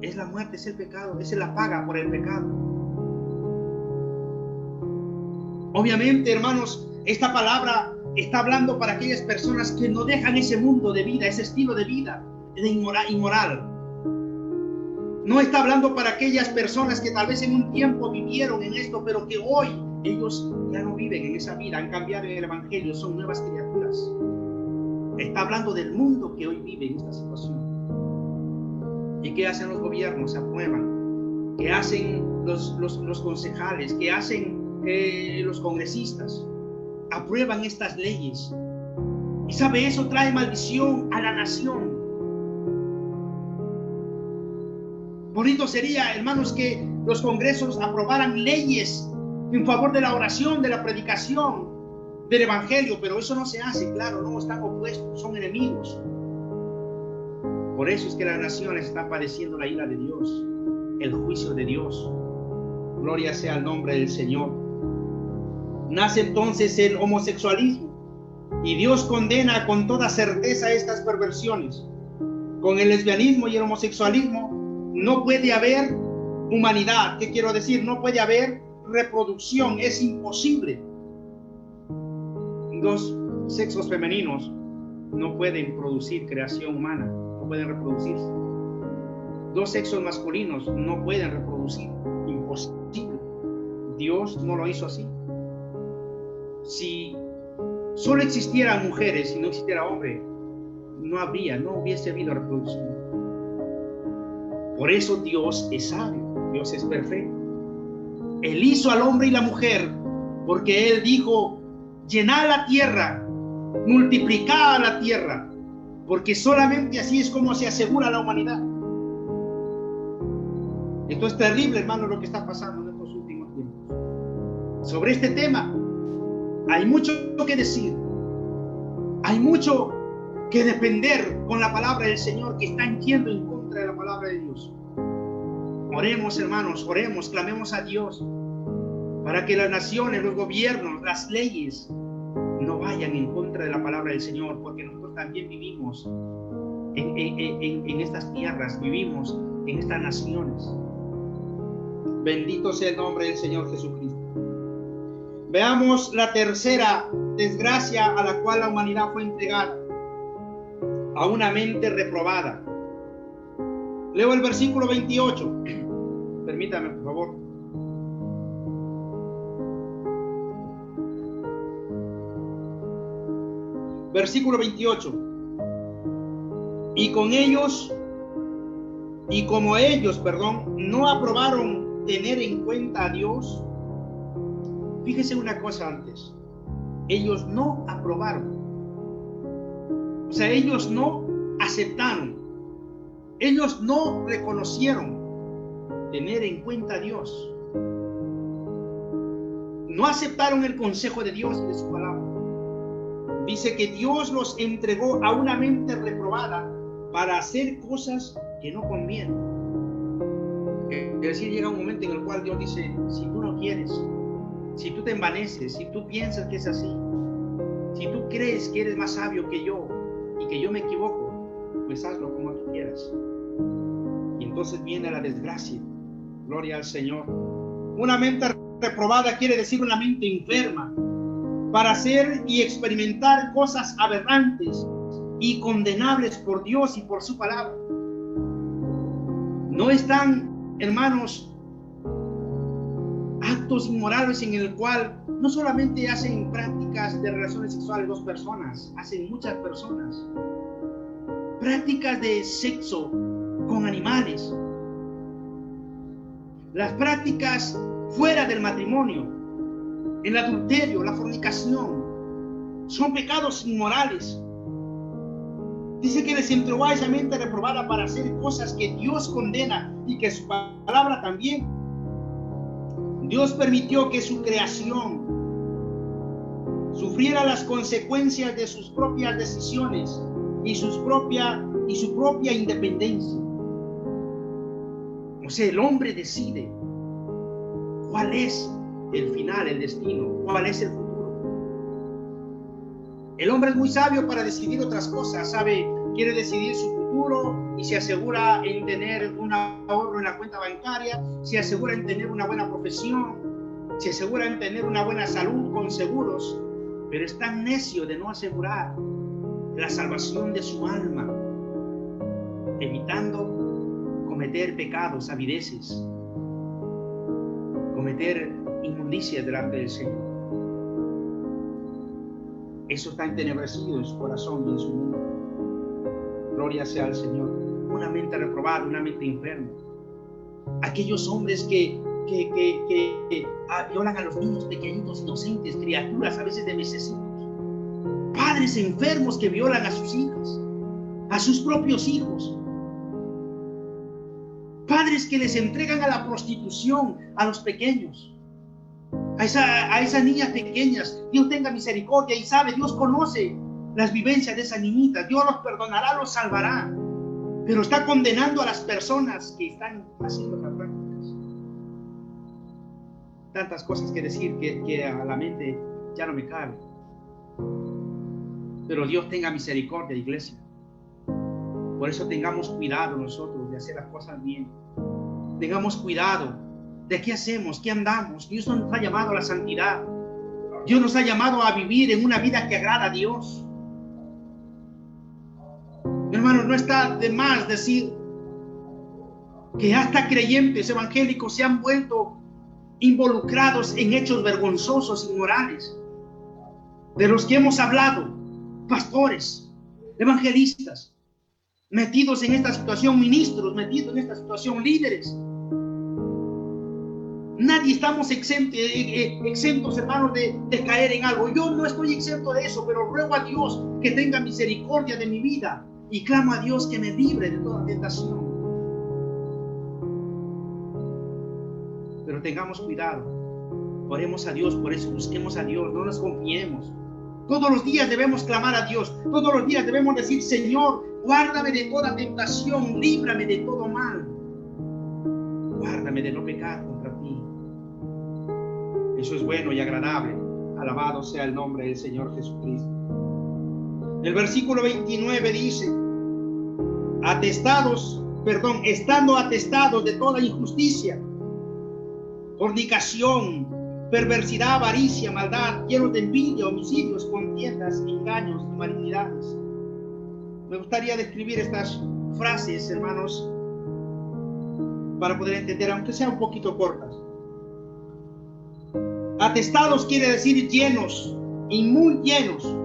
Es la muerte, es el pecado, es la paga por el pecado. Obviamente, hermanos, esta palabra está hablando para aquellas personas que no dejan ese mundo de vida, ese estilo de vida inmoral. No está hablando para aquellas personas que tal vez en un tiempo vivieron en esto, pero que hoy ellos ya no viven en esa vida, han cambiado el evangelio, son nuevas criaturas. Está hablando del mundo que hoy vive en esta situación. ¿Y qué hacen los gobiernos? Se aprueban. ¿Qué hacen los concejales? ¿Qué hacen los congresistas? Aprueban estas leyes. Y sabe, eso trae maldición a la nación. Bonito sería, hermanos, que los congresos aprobaran leyes en favor de la oración, de la predicación, del evangelio, pero eso no se hace, claro, no están opuestos, son enemigos. Por eso es que las naciones están padeciendo la ira de Dios, el juicio de Dios. Gloria sea al nombre del Señor. Nace entonces el homosexualismo y Dios condena con toda certeza estas perversiones. Con el lesbianismo y el homosexualismo no puede haber humanidad. ¿Qué quiero decir? No puede haber reproducción, es imposible. Dos sexos femeninos no pueden producir creación humana, no pueden reproducirse. Dos sexos masculinos no pueden reproducir, imposible. Dios no lo hizo así. Si solo existieran mujeres y no existiera hombre, no hubiese habido reproducción. Por eso Dios es sabio, Dios es perfecto. Él hizo al hombre y la mujer porque Él dijo: llenad la tierra, multiplicad la tierra, porque solamente así es como se asegura la humanidad. Esto es terrible, hermano, lo que está pasando en estos últimos tiempos. Sobre este tema hay mucho que decir, hay mucho que defender con la palabra del Señor, que está yendo en contra de la palabra de Dios. Oremos, hermanos, oremos, clamemos a Dios para que las naciones, los gobiernos, las leyes no vayan en contra de la palabra del Señor, porque nosotros también vivimos en estas tierras, vivimos en estas naciones. Bendito sea el nombre del Señor Jesucristo. Veamos la tercera desgracia a la cual la humanidad fue entregada: a una mente reprobada. Leo el versículo 28. Permítame, por favor. Versículo 28. Y como ellos, no aprobaron tener en cuenta a Dios. Fíjese una cosa antes. Ellos no aprobaron. O sea, ellos no aceptaron. Ellos no reconocieron tener en cuenta a Dios. No aceptaron el consejo de Dios y de su palabra. Dice que Dios los entregó a una mente reprobada para hacer cosas que no convienen. Es decir, llega un momento en el cual Dios dice: si tú no quieres, si tú te envaneces, si tú piensas que es así, si tú crees que eres más sabio que yo y que yo me equivoco, pues hazlo como tú quieras. Y entonces viene la desgracia. Gloria al Señor. Una mente reprobada quiere decir una mente enferma para hacer y experimentar cosas aberrantes y condenables por Dios y por su palabra. No están, hermanos, actos inmorales en el cual no solamente hacen prácticas de relaciones sexuales dos personas, hacen muchas personas. Prácticas de sexo con animales. Las prácticas fuera del matrimonio, el adulterio, la fornicación, son pecados inmorales. Dice que les entregó a esa mente reprobada para hacer cosas que Dios condena y que su palabra también. Dios permitió que su creación sufriera las consecuencias de sus propias decisiones y su propia independencia. O sea, el hombre decide cuál es el final, el destino, cuál es el futuro. El hombre es muy sabio para decidir otras cosas, quiere decidir su futuro y se asegura en tener un ahorro en la cuenta bancaria, se asegura en tener una buena profesión, se asegura en tener una buena salud con seguros, pero es tan necio de no asegurar la salvación de su alma, evitando cometer pecados, avideces, cometer inmundicias delante del Señor. Eso está entenebrecido en su corazón y en su mundo. Gloria sea al Señor. Una mente reprobada, una mente enferma. Aquellos hombres que violan a los niños pequeñitos, inocentes, criaturas a veces de mesecitos. Padres enfermos que violan a sus hijas, a sus propios hijos. Padres que les entregan a la prostitución a los pequeños, a esas niñas pequeñas. Dios tenga misericordia y sabe, Dios conoce las vivencias de esas niñitas. Dios los perdonará, los salvará, pero está condenando a las personas que están haciendo las prácticas. Tantas cosas que decir que a la mente ya no me cabe. Pero Dios tenga misericordia, iglesia. Por eso tengamos cuidado nosotros de hacer las cosas bien. Tengamos cuidado de qué hacemos, qué andamos. Dios nos ha llamado a la santidad. Dios nos ha llamado a vivir en una vida que agrada a Dios. Hermanos, no está de más decir que hasta creyentes evangélicos se han vuelto involucrados en hechos vergonzosos, inmorales, de los que hemos hablado, pastores, evangelistas, metidos en esta situación, ministros, metidos en esta situación, líderes. Nadie estamos exentos, hermanos, de caer en algo. Yo no estoy exento de eso, pero ruego a Dios que tenga misericordia de mi vida y clamo a Dios que me libre de toda tentación. Pero tengamos cuidado, oremos a Dios, por eso busquemos a Dios, no nos confiemos. Todos los días debemos clamar a Dios, todos los días debemos decir: Señor, guárdame de toda tentación, líbrame de todo mal, guárdame de no pecar contra ti. Eso es bueno y agradable. Alabado sea el nombre del Señor Jesucristo. El versículo 29 dice: estando atestados de toda injusticia, fornicación, perversidad, avaricia, maldad, llenos de envidia, homicidios, contiendas, engaños y malignidades. Me gustaría describir estas frases, hermanos, para poder entender, aunque sean un poquito cortas. Atestados quiere decir llenos y muy llenos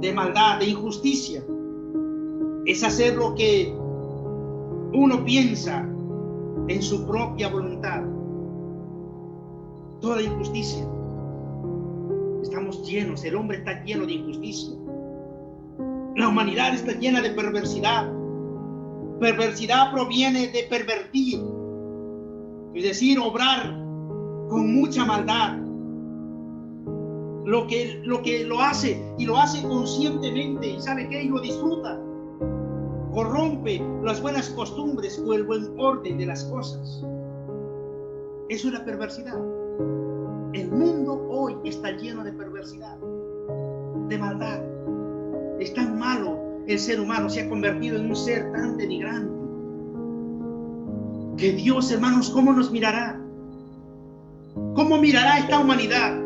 de maldad, de injusticia. Es hacer lo que uno piensa en su propia voluntad. Toda injusticia. Estamos llenos, el hombre está lleno de injusticia. La humanidad está llena de perversidad. Perversidad proviene de pervertir, es decir, obrar con mucha maldad. Lo que lo hace, y lo hace conscientemente, y ¿sabe qué? Y lo disfruta. Corrompe las buenas costumbres o el buen orden de las cosas. Eso es la perversidad. El mundo hoy está lleno de perversidad, de maldad. Es tan malo el ser humano, se ha convertido en un ser tan denigrante, que Dios, hermanos, ¿cómo nos mirará? ¿Cómo mirará esta humanidad?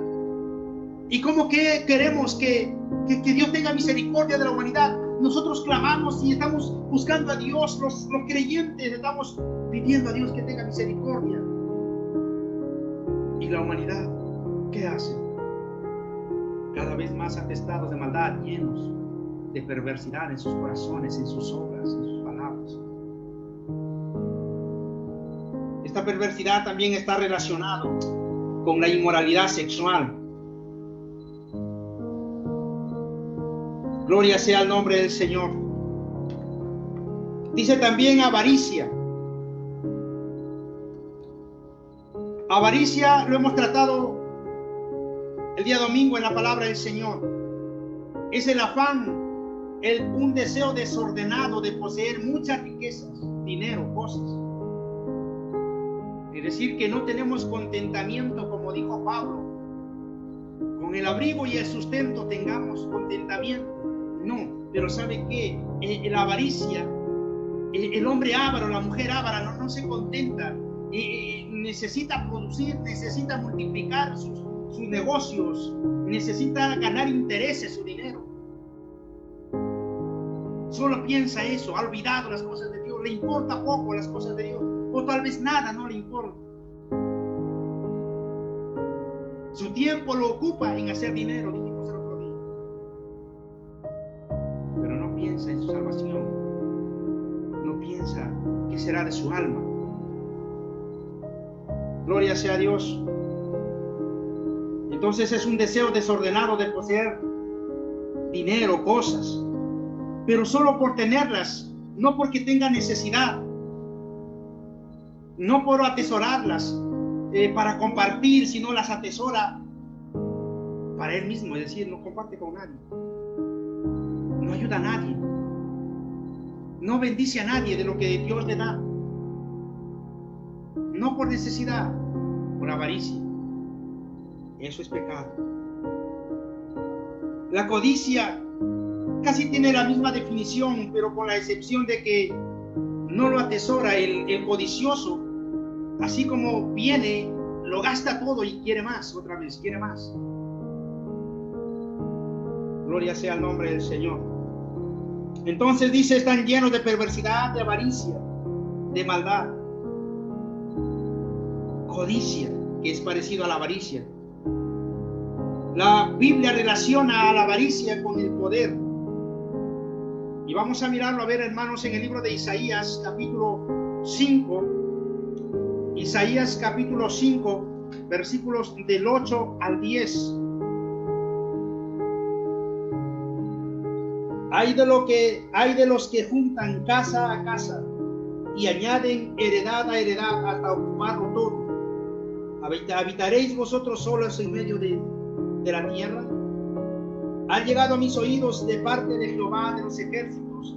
¿Y cómo que queremos que Dios tenga misericordia de la humanidad? Nosotros clamamos y estamos buscando a Dios, los creyentes estamos pidiendo a Dios que tenga misericordia. ¿Y la humanidad qué hace? Cada vez más atestados de maldad, llenos de perversidad en sus corazones, en sus obras, en sus palabras. Esta perversidad también está relacionada con la inmoralidad sexual. Gloria sea el nombre del Señor. Dice también avaricia. Avaricia lo hemos tratado el día domingo en la palabra del Señor. Es el afán, un deseo desordenado de poseer muchas riquezas, dinero, cosas. Es decir, que no tenemos contentamiento, como dijo Pablo. Con el abrigo y el sustento tengamos contentamiento. No, pero ¿sabe qué? La avaricia, el hombre avaro, la mujer avara, no se contenta necesita producir, necesita multiplicar sus negocios, necesita ganar intereses, su dinero. Solo piensa eso, ha olvidado las cosas de Dios, le importa poco las cosas de Dios, o tal vez nada no le importa. Su tiempo lo ocupa en hacer dinero, dijimos el otro día. Pero no piensa en su salvación, no piensa qué será de su alma. Gloria sea a Dios. Entonces es un deseo desordenado de poseer dinero, cosas, pero solo por tenerlas, no porque tenga necesidad, no por atesorarlas para compartir, sino las atesora para él mismo, es decir, no comparte con nadie, no ayuda a nadie, no bendice a nadie de lo que Dios le da, no por necesidad, por avaricia. Eso es pecado. La codicia casi tiene la misma definición, pero con la excepción de que no lo atesora. El codicioso, así como viene, lo gasta todo y quiere más, otra vez, quiere más. Gloria sea el nombre del Señor. Entonces dice, están llenos de perversidad, de avaricia, de maldad. Codicia, que es parecido a la avaricia. La Biblia relaciona a la avaricia con el poder. Y vamos a mirarlo, a ver, hermanos, en el libro de Isaías, capítulo 5. Isaías, capítulo 5, versículos del 8 al 10. Hay de los que juntan casa a casa y añaden heredad a heredad hasta ocuparlo todo. ¿Habitaréis vosotros solos en medio de la tierra? Ha llegado a mis oídos de parte de Jehová de los ejércitos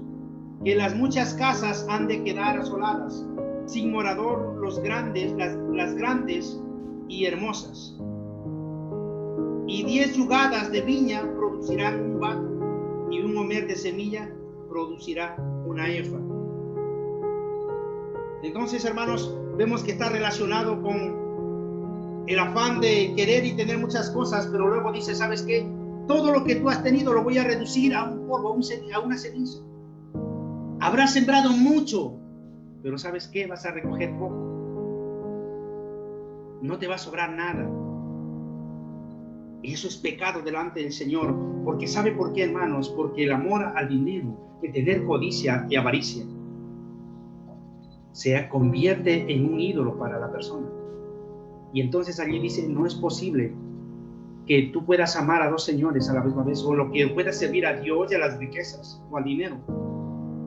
que las muchas casas han de quedar asoladas, sin morador, las grandes y hermosas. Y 10 yugadas de viña producirán un baco, y un homer de semilla producirá una efa. Entonces, hermanos, vemos que está relacionado con el afán de querer y tener muchas cosas, pero luego dice, ¿sabes qué? Todo lo que tú has tenido lo voy a reducir a un polvo, a una ceniza. Habrás sembrado mucho, pero ¿sabes qué? Vas a recoger poco. No te va a sobrar nada. Y eso es pecado delante del Señor, porque ¿sabe por qué, hermanos? Porque el amor al dinero, el tener codicia y avaricia, se convierte en un ídolo para la persona. Y entonces allí dice, no es posible que tú puedas amar a dos señores a la misma vez, o lo que puedas servir a Dios y a las riquezas, o al dinero,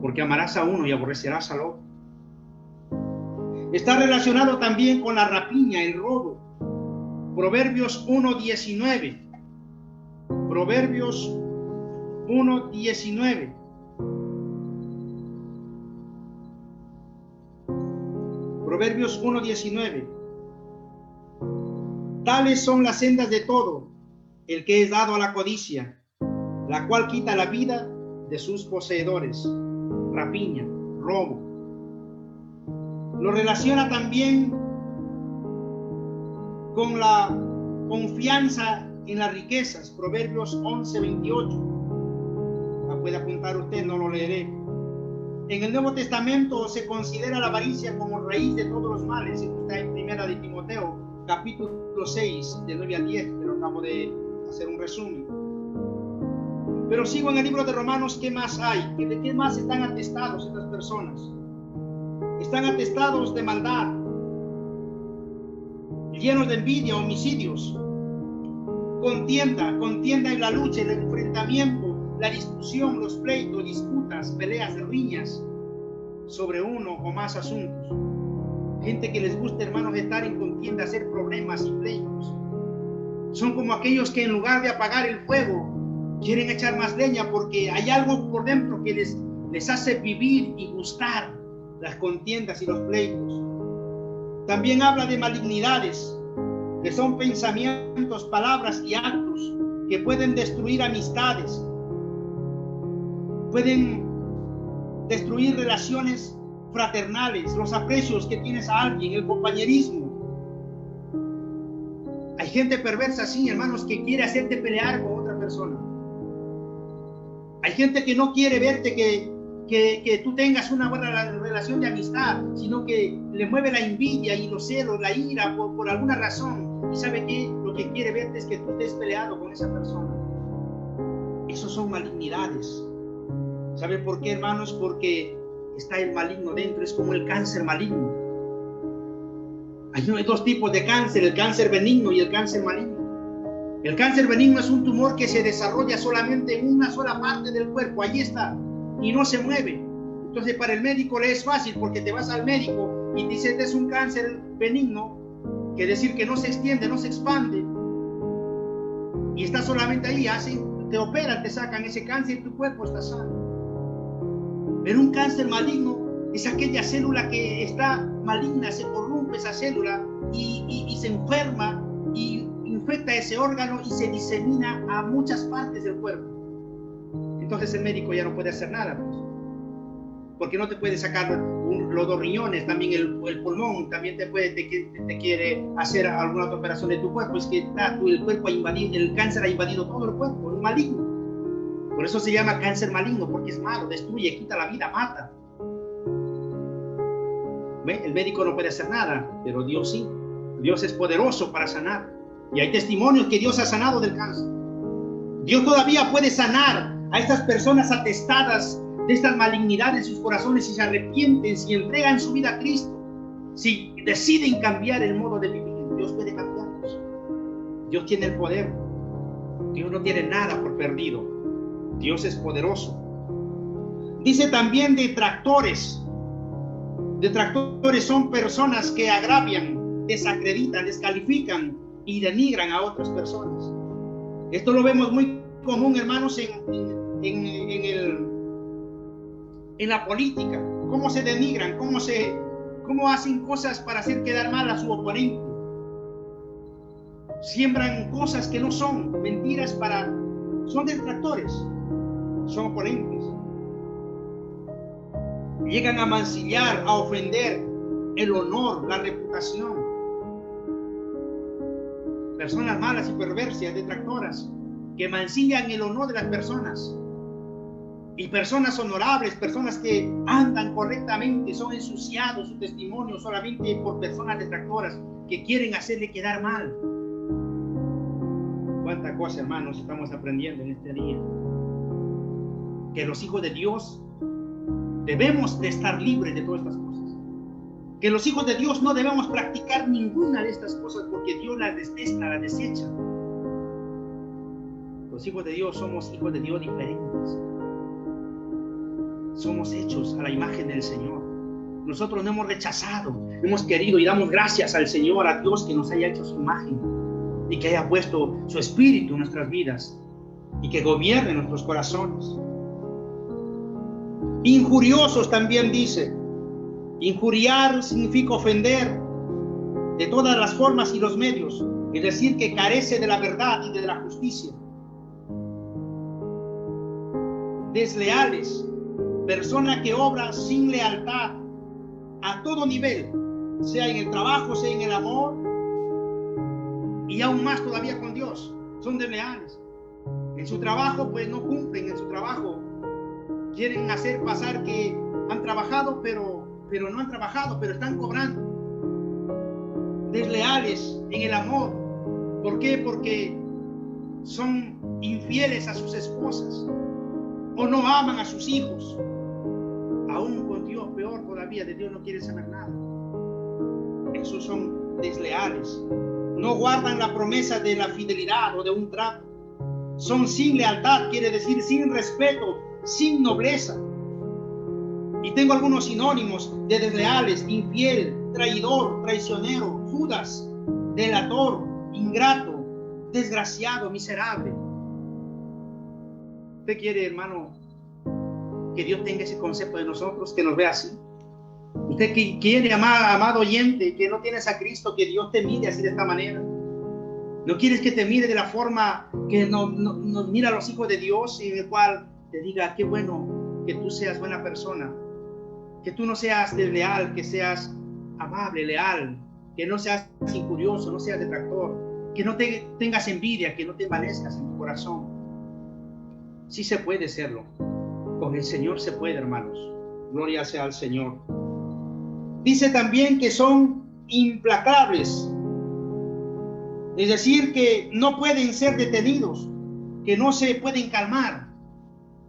porque amarás a uno y aborrecerás al otro. Está relacionado también con la rapiña, el robo. Proverbios 1:19. Proverbios 1:19. Proverbios 1:19. Tales son las sendas de todo el que es dado a la codicia, la cual quita la vida de sus poseedores. Rapiña, robo. Lo relaciona también con la confianza en las riquezas. Proverbios 11:28. La puede apuntar usted, no lo leeré. En el Nuevo Testamento se considera la avaricia como raíz de todos los males. Está en Primera de Timoteo, capítulo 6, de 9 a 10, pero acabo de hacer un resumen. Pero sigo en el libro de Romanos. ¿Qué más hay? ¿De qué más están atestados estas personas? Están atestados de maldad, llenos de envidia, homicidios, contienda en la lucha, el enfrentamiento, la discusión, los pleitos, disputas, peleas, riñas sobre uno o más asuntos. Gente que les gusta, hermanos, estar en contienda, hacer problemas y pleitos. Son como aquellos que en lugar de apagar el fuego quieren echar más leña, porque hay algo por dentro que les hace vivir y gustar las contiendas y los pleitos. También habla de malignidades, que son pensamientos, palabras y actos que pueden destruir amistades, pueden destruir relaciones fraternales, los aprecios que tienes a alguien, el compañerismo. Hay gente perversa así, hermanos, que quiere hacerte pelear con otra persona. Hay gente que no quiere verte que tú tengas una buena relación de amistad, sino que le mueve la envidia y los celos, la ira por alguna razón. Y sabe que lo que quiere verte es que tú estés peleado con esa persona. Esos son malignidades. ¿Sabe por qué, hermanos? Porque está el maligno dentro, es como el cáncer maligno. Hay dos tipos de cáncer, el cáncer benigno y el cáncer maligno. El cáncer benigno es un tumor que se desarrolla solamente en una sola parte del cuerpo, ahí está, y no se mueve. Entonces para el médico le es fácil, porque te vas al médico y dice, este es un cáncer benigno, que decir que no se extiende, no se expande, y está solamente ahí, te operan, te sacan ese cáncer y tu cuerpo está sano. Pero un cáncer maligno es aquella célula que está maligna, se corrompe esa célula y se enferma y infecta ese órgano y se disemina a muchas partes del cuerpo. Entonces el médico ya no puede hacer nada, pues, porque no te puede sacar los dos riñones, también el pulmón, también te quiere hacer alguna otra operación de tu cuerpo. Es que el cuerpo ha invadido, el cáncer ha invadido todo el cuerpo, es maligno. Por eso se llama cáncer maligno, porque es malo, destruye, quita la vida, mata. ¿Ve? El médico no puede hacer nada, pero Dios sí. Dios es poderoso para sanar. Y hay testimonios que Dios ha sanado del cáncer. Dios todavía puede sanar a estas personas atestadas de estas malignidades en sus corazones, si se arrepienten, si entregan su vida a Cristo, si deciden cambiar el modo de vivir. Dios puede cambiarlos. Dios tiene el poder. Dios no tiene nada por perdido. Dios es poderoso. Dice también detractores. Detractores son personas que agravian, desacreditan, descalifican y denigran a otras personas. Esto lo vemos muy común, hermanos, en la política. Cómo se denigran, cómo hacen cosas para hacer quedar mal a su oponente. Siembran cosas que no son, mentiras son detractores, son oponentes. Llegan a mancillar, a ofender el honor, la reputación. Personas malas y perversas, detractoras, que mancillan el honor de las personas. Y personas honorables, personas que andan correctamente, son ensuciados su testimonio solamente por personas detractoras que quieren hacerle quedar mal. Cuánta cosa, hermanos, estamos aprendiendo en este día. Que los hijos de Dios debemos de estar libres de todas estas cosas. Que los hijos de Dios no debemos practicar ninguna de estas cosas, porque Dios las detesta, las desecha. Los hijos de Dios somos hijos de Dios diferentes. Somos hechos a la imagen del Señor. Nosotros no hemos rechazado, hemos querido y damos gracias al Señor, a Dios, que nos haya hecho su imagen y que haya puesto su espíritu en nuestras vidas y que gobierne nuestros corazones. Injuriosos también dice. Injuriar significa ofender de todas las formas y los medios, es decir, que carece de la verdad y de la justicia. Desleales, persona que obra sin lealtad a todo nivel, sea en el trabajo, sea en el amor, y aún más todavía con Dios, son desleales. En su trabajo, pues no cumplen en su trabajo, quieren hacer pasar que han trabajado, pero no han trabajado, pero están cobrando. Desleales en el amor. ¿Por qué? Porque son infieles a sus esposas o no aman a sus hijos. Aún con Dios, peor todavía, de Dios no quieren saber nada. Esos son desleales. No guardan la promesa de la fidelidad o de un trato. Son sin lealtad, quiere decir sin respeto, sin nobleza. Y tengo algunos sinónimos de desleales: infiel, traidor, traicionero, Judas, delator, ingrato, desgraciado, miserable. ¿Usted quiere, hermano, que Dios tenga ese concepto de nosotros, que nos vea así? ¿Usted que quiere, amado oyente, que no tienes a Cristo, que Dios te mire así de esta manera? ¿No quieres que te mire de la forma que nos mira a los hijos de Dios, en el cual te diga: qué bueno que tú seas buena persona, Que tú no seas desleal, que seas amable, leal, que no seas injurioso, no seas detractor, que no tengas envidia, que no te envanezcas en tu corazón. Sí se puede serlo. Con el Señor se puede, hermanos. Gloria sea al Señor. Dice también que son implacables. Es decir, que no pueden ser detenidos, que no se pueden calmar.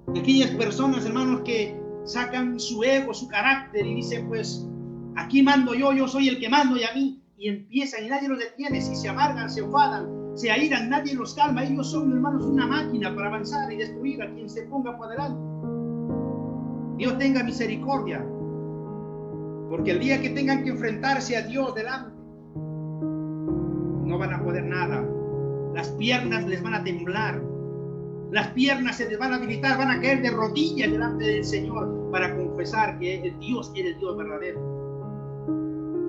Aquellas personas, hermanos, que sacan su ego, su carácter y dicen, pues, aquí mando yo soy el que mando y a mí. Y empiezan y nadie los detiene. Si se amargan, se enfadan, se airan, nadie los calma. Ellos son, hermanos, una máquina para avanzar y destruir a quien se ponga por delante. Dios tenga misericordia, porque el día que tengan que enfrentarse a Dios delante, no van a poder nada. Las piernas les van a temblar, las piernas se les van a debilitar, van a caer de rodillas delante del Señor para confesar que el Dios es el Dios verdadero.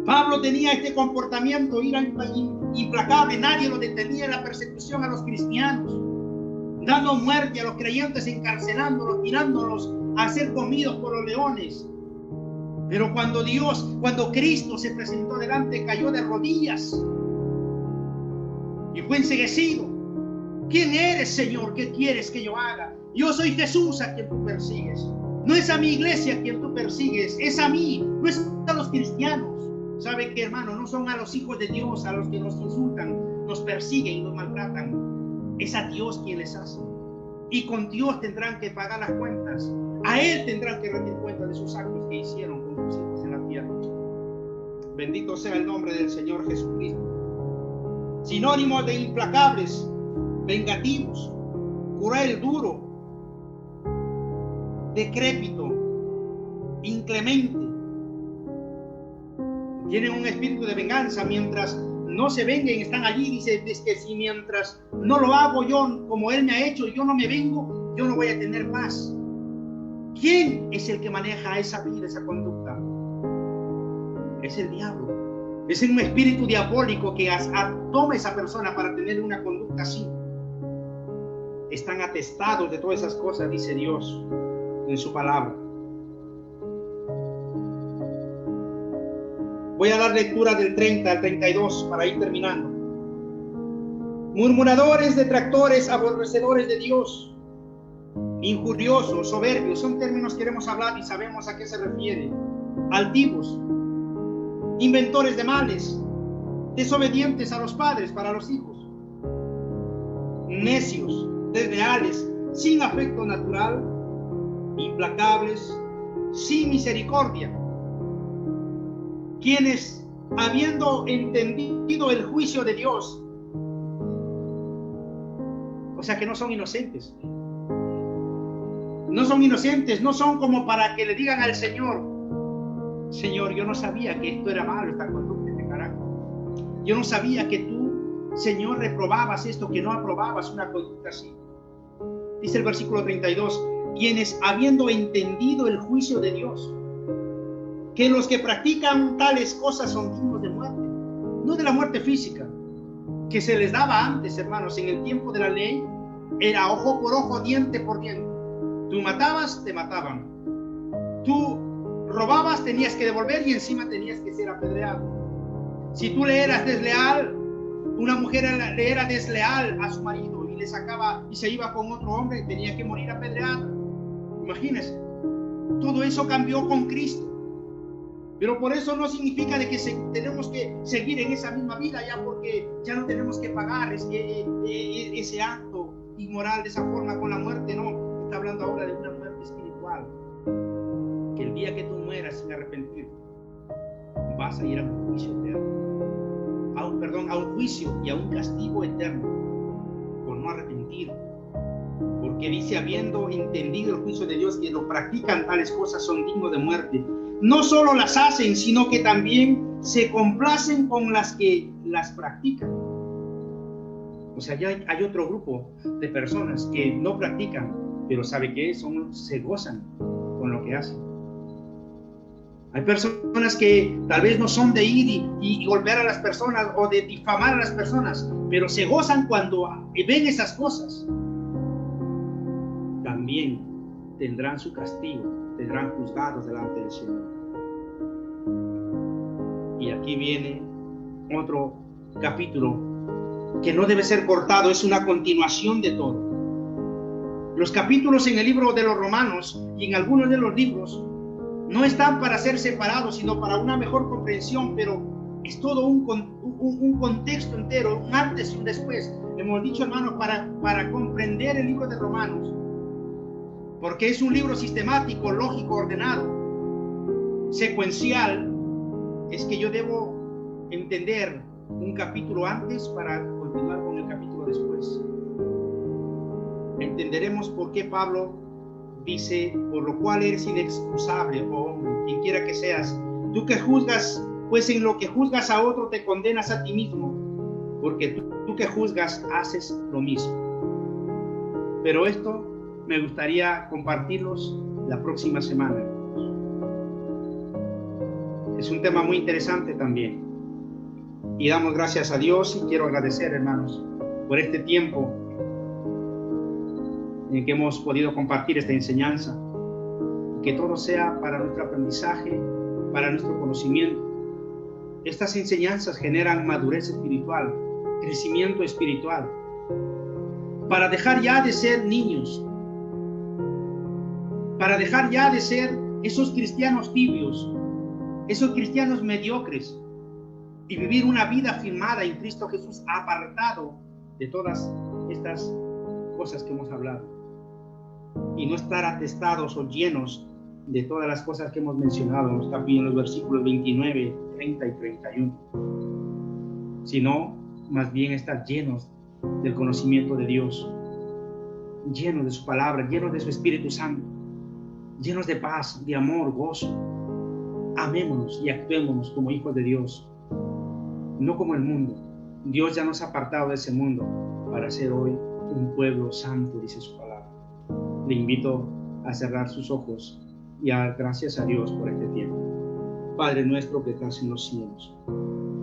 Pablo tenía este comportamiento, era implacable, nadie lo detenía en la persecución a los cristianos, dando muerte a los creyentes, encarcelándolos, tirándolos a ser comidos por los leones. Pero cuando Cristo se presentó delante, cayó de rodillas y fue enceguecido. ¿Quién eres, Señor? ¿Qué quieres que yo haga? Yo soy Jesús a quien tú persigues. No es a mi iglesia a quien tú persigues, es a mí, no es a los cristianos. ¿Sabe qué, hermano? No son a los hijos de Dios a los que nos insultan, nos persiguen y nos maltratan. Es a Dios quien les hace. Y con Dios tendrán que pagar las cuentas. A Él tendrán que rendir cuenta de sus actos que hicieron con sus hijos en la tierra. Bendito sea el nombre del Señor Jesucristo. Sinónimo de implacables, vengativos, cruel, duro, decrépito, inclemente. Tienen un espíritu de venganza. Mientras no se venguen, están allí. Dice, es que si mientras no lo hago yo como Él me ha hecho, yo no me vengo, yo no voy a tener paz. ¿Quién es el que maneja esa vida, esa conducta? Es el diablo. Es un espíritu diabólico que toma a esa persona para tener una conducta así. Están atestados de todas esas cosas, dice Dios en su palabra. Voy a dar lectura del 30 al 32 para ir terminando. Murmuradores, detractores, aborrecedores de Dios, injuriosos, soberbios, son términos que queremos hablar y sabemos a qué se refiere. Altivos, inventores de males, desobedientes a los padres para los hijos, necios, desleales, sin afecto natural, implacables, sin misericordia, quienes, habiendo entendido el juicio de Dios, o sea que no son inocentes, no son como para que le digan al Señor, Señor, yo no sabía que esto era malo, esta conducta, este carácter, yo no sabía que tú, Señor, reprobabas esto, que no aprobabas una conducta así. Dice el versículo 32, quienes, habiendo entendido el juicio de Dios, que los que practican tales cosas son dignos de muerte, no de la muerte física, que se les daba antes, hermanos, en el tiempo de la ley, era ojo por ojo, diente por diente. Tú matabas, te mataban. Tú robabas, tenías que devolver y encima tenías que ser apedreado. Si tú le eras desleal, una mujer le era desleal a su marido y le sacaba y se iba con otro hombre y tenía que morir apedreada. Imagínense, todo eso cambió con Cristo. Pero por eso no significa de que tenemos que seguir en esa misma vida ya, porque ya no tenemos que pagar ese acto inmoral de esa forma con la muerte. No, está hablando ahora de una muerte espiritual, que el día que tú mueras sin arrepentir vas a ir a un juicio eterno, a un juicio y a un castigo eterno por no arrepentir. Porque dice, habiendo entendido el juicio de Dios, que lo practican tales cosas son dignos de muerte. No solo las hacen, sino que también se complacen con las que las practican. O sea, ya hay otro grupo de personas que no practican, pero ¿sabe qué? Se gozan con lo que hacen. Hay personas que tal vez no son de ir y golpear a las personas o de difamar a las personas, pero se gozan cuando ven esas cosas. También tendrán su castigo, tendrán juzgados delante del Señor. aquí viene otro capítulo que no debe ser cortado, es una continuación de todo. Los capítulos en el libro de los Romanos y en algunos de los libros no están para ser separados, sino para una mejor comprensión, pero es todo un contexto entero, un antes y un después. Hemos dicho, hermanos, para comprender el libro de Romanos, porque es un libro sistemático, lógico, ordenado, secuencial, es que yo debo entender un capítulo antes para continuar con el capítulo después. Entenderemos por qué Pablo dice: por lo cual eres inexcusable, oh hombre, quien quiera que seas, tú que juzgas, pues en lo que juzgas a otro te condenas a ti mismo, porque tú que juzgas haces lo mismo. Pero esto me gustaría compartirlos la próxima semana. Es un tema muy interesante también. Y damos gracias a Dios, y quiero agradecer, hermanos, por este tiempo en que hemos podido compartir esta enseñanza. Que todo sea para nuestro aprendizaje, para nuestro conocimiento. Estas enseñanzas generan madurez espiritual, crecimiento espiritual, para dejar ya de ser niños, para dejar ya de ser esos cristianos tibios, esos cristianos mediocres, y vivir una vida firmada en Cristo Jesús, apartado de todas estas cosas que hemos hablado, y no estar atestados o llenos de todas las cosas que hemos mencionado en los versículos 29, 30 y 31, sino más bien estar llenos del conocimiento de Dios, llenos de su palabra, llenos de su Espíritu Santo, llenos de paz, de amor, gozo. Amémonos y actuémonos como hijos de Dios, no como el mundo. Dios ya nos ha apartado de ese mundo para ser hoy un pueblo santo, dice su palabra. Le invito a cerrar sus ojos y a dar gracias a Dios por este tiempo. Padre nuestro que estás en los cielos,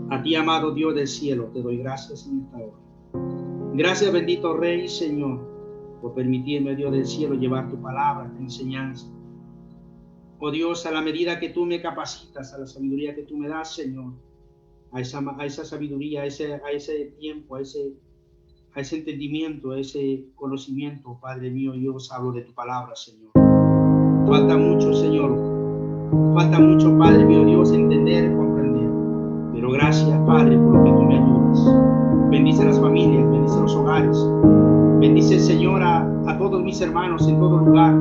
a ti, amado Dios del cielo, te doy gracias en esta hora. Gracias, bendito Rey, Señor, por permitirme, Dios del cielo, llevar tu palabra, tu enseñanza. Oh Dios, a la medida que tú me capacitas, a la sabiduría que tú me das, Señor, a esa sabiduría, a ese tiempo, a ese entendimiento, a ese conocimiento, Padre mío, yo os hablo de tu palabra, Señor. Falta mucho, Señor. Falta mucho, Padre mío, Dios, entender y comprender. Pero gracias, Padre, por lo que tú me ayudas. Bendice las familias, bendice los hogares. Bendice, Señor, a todos mis hermanos en todo lugar.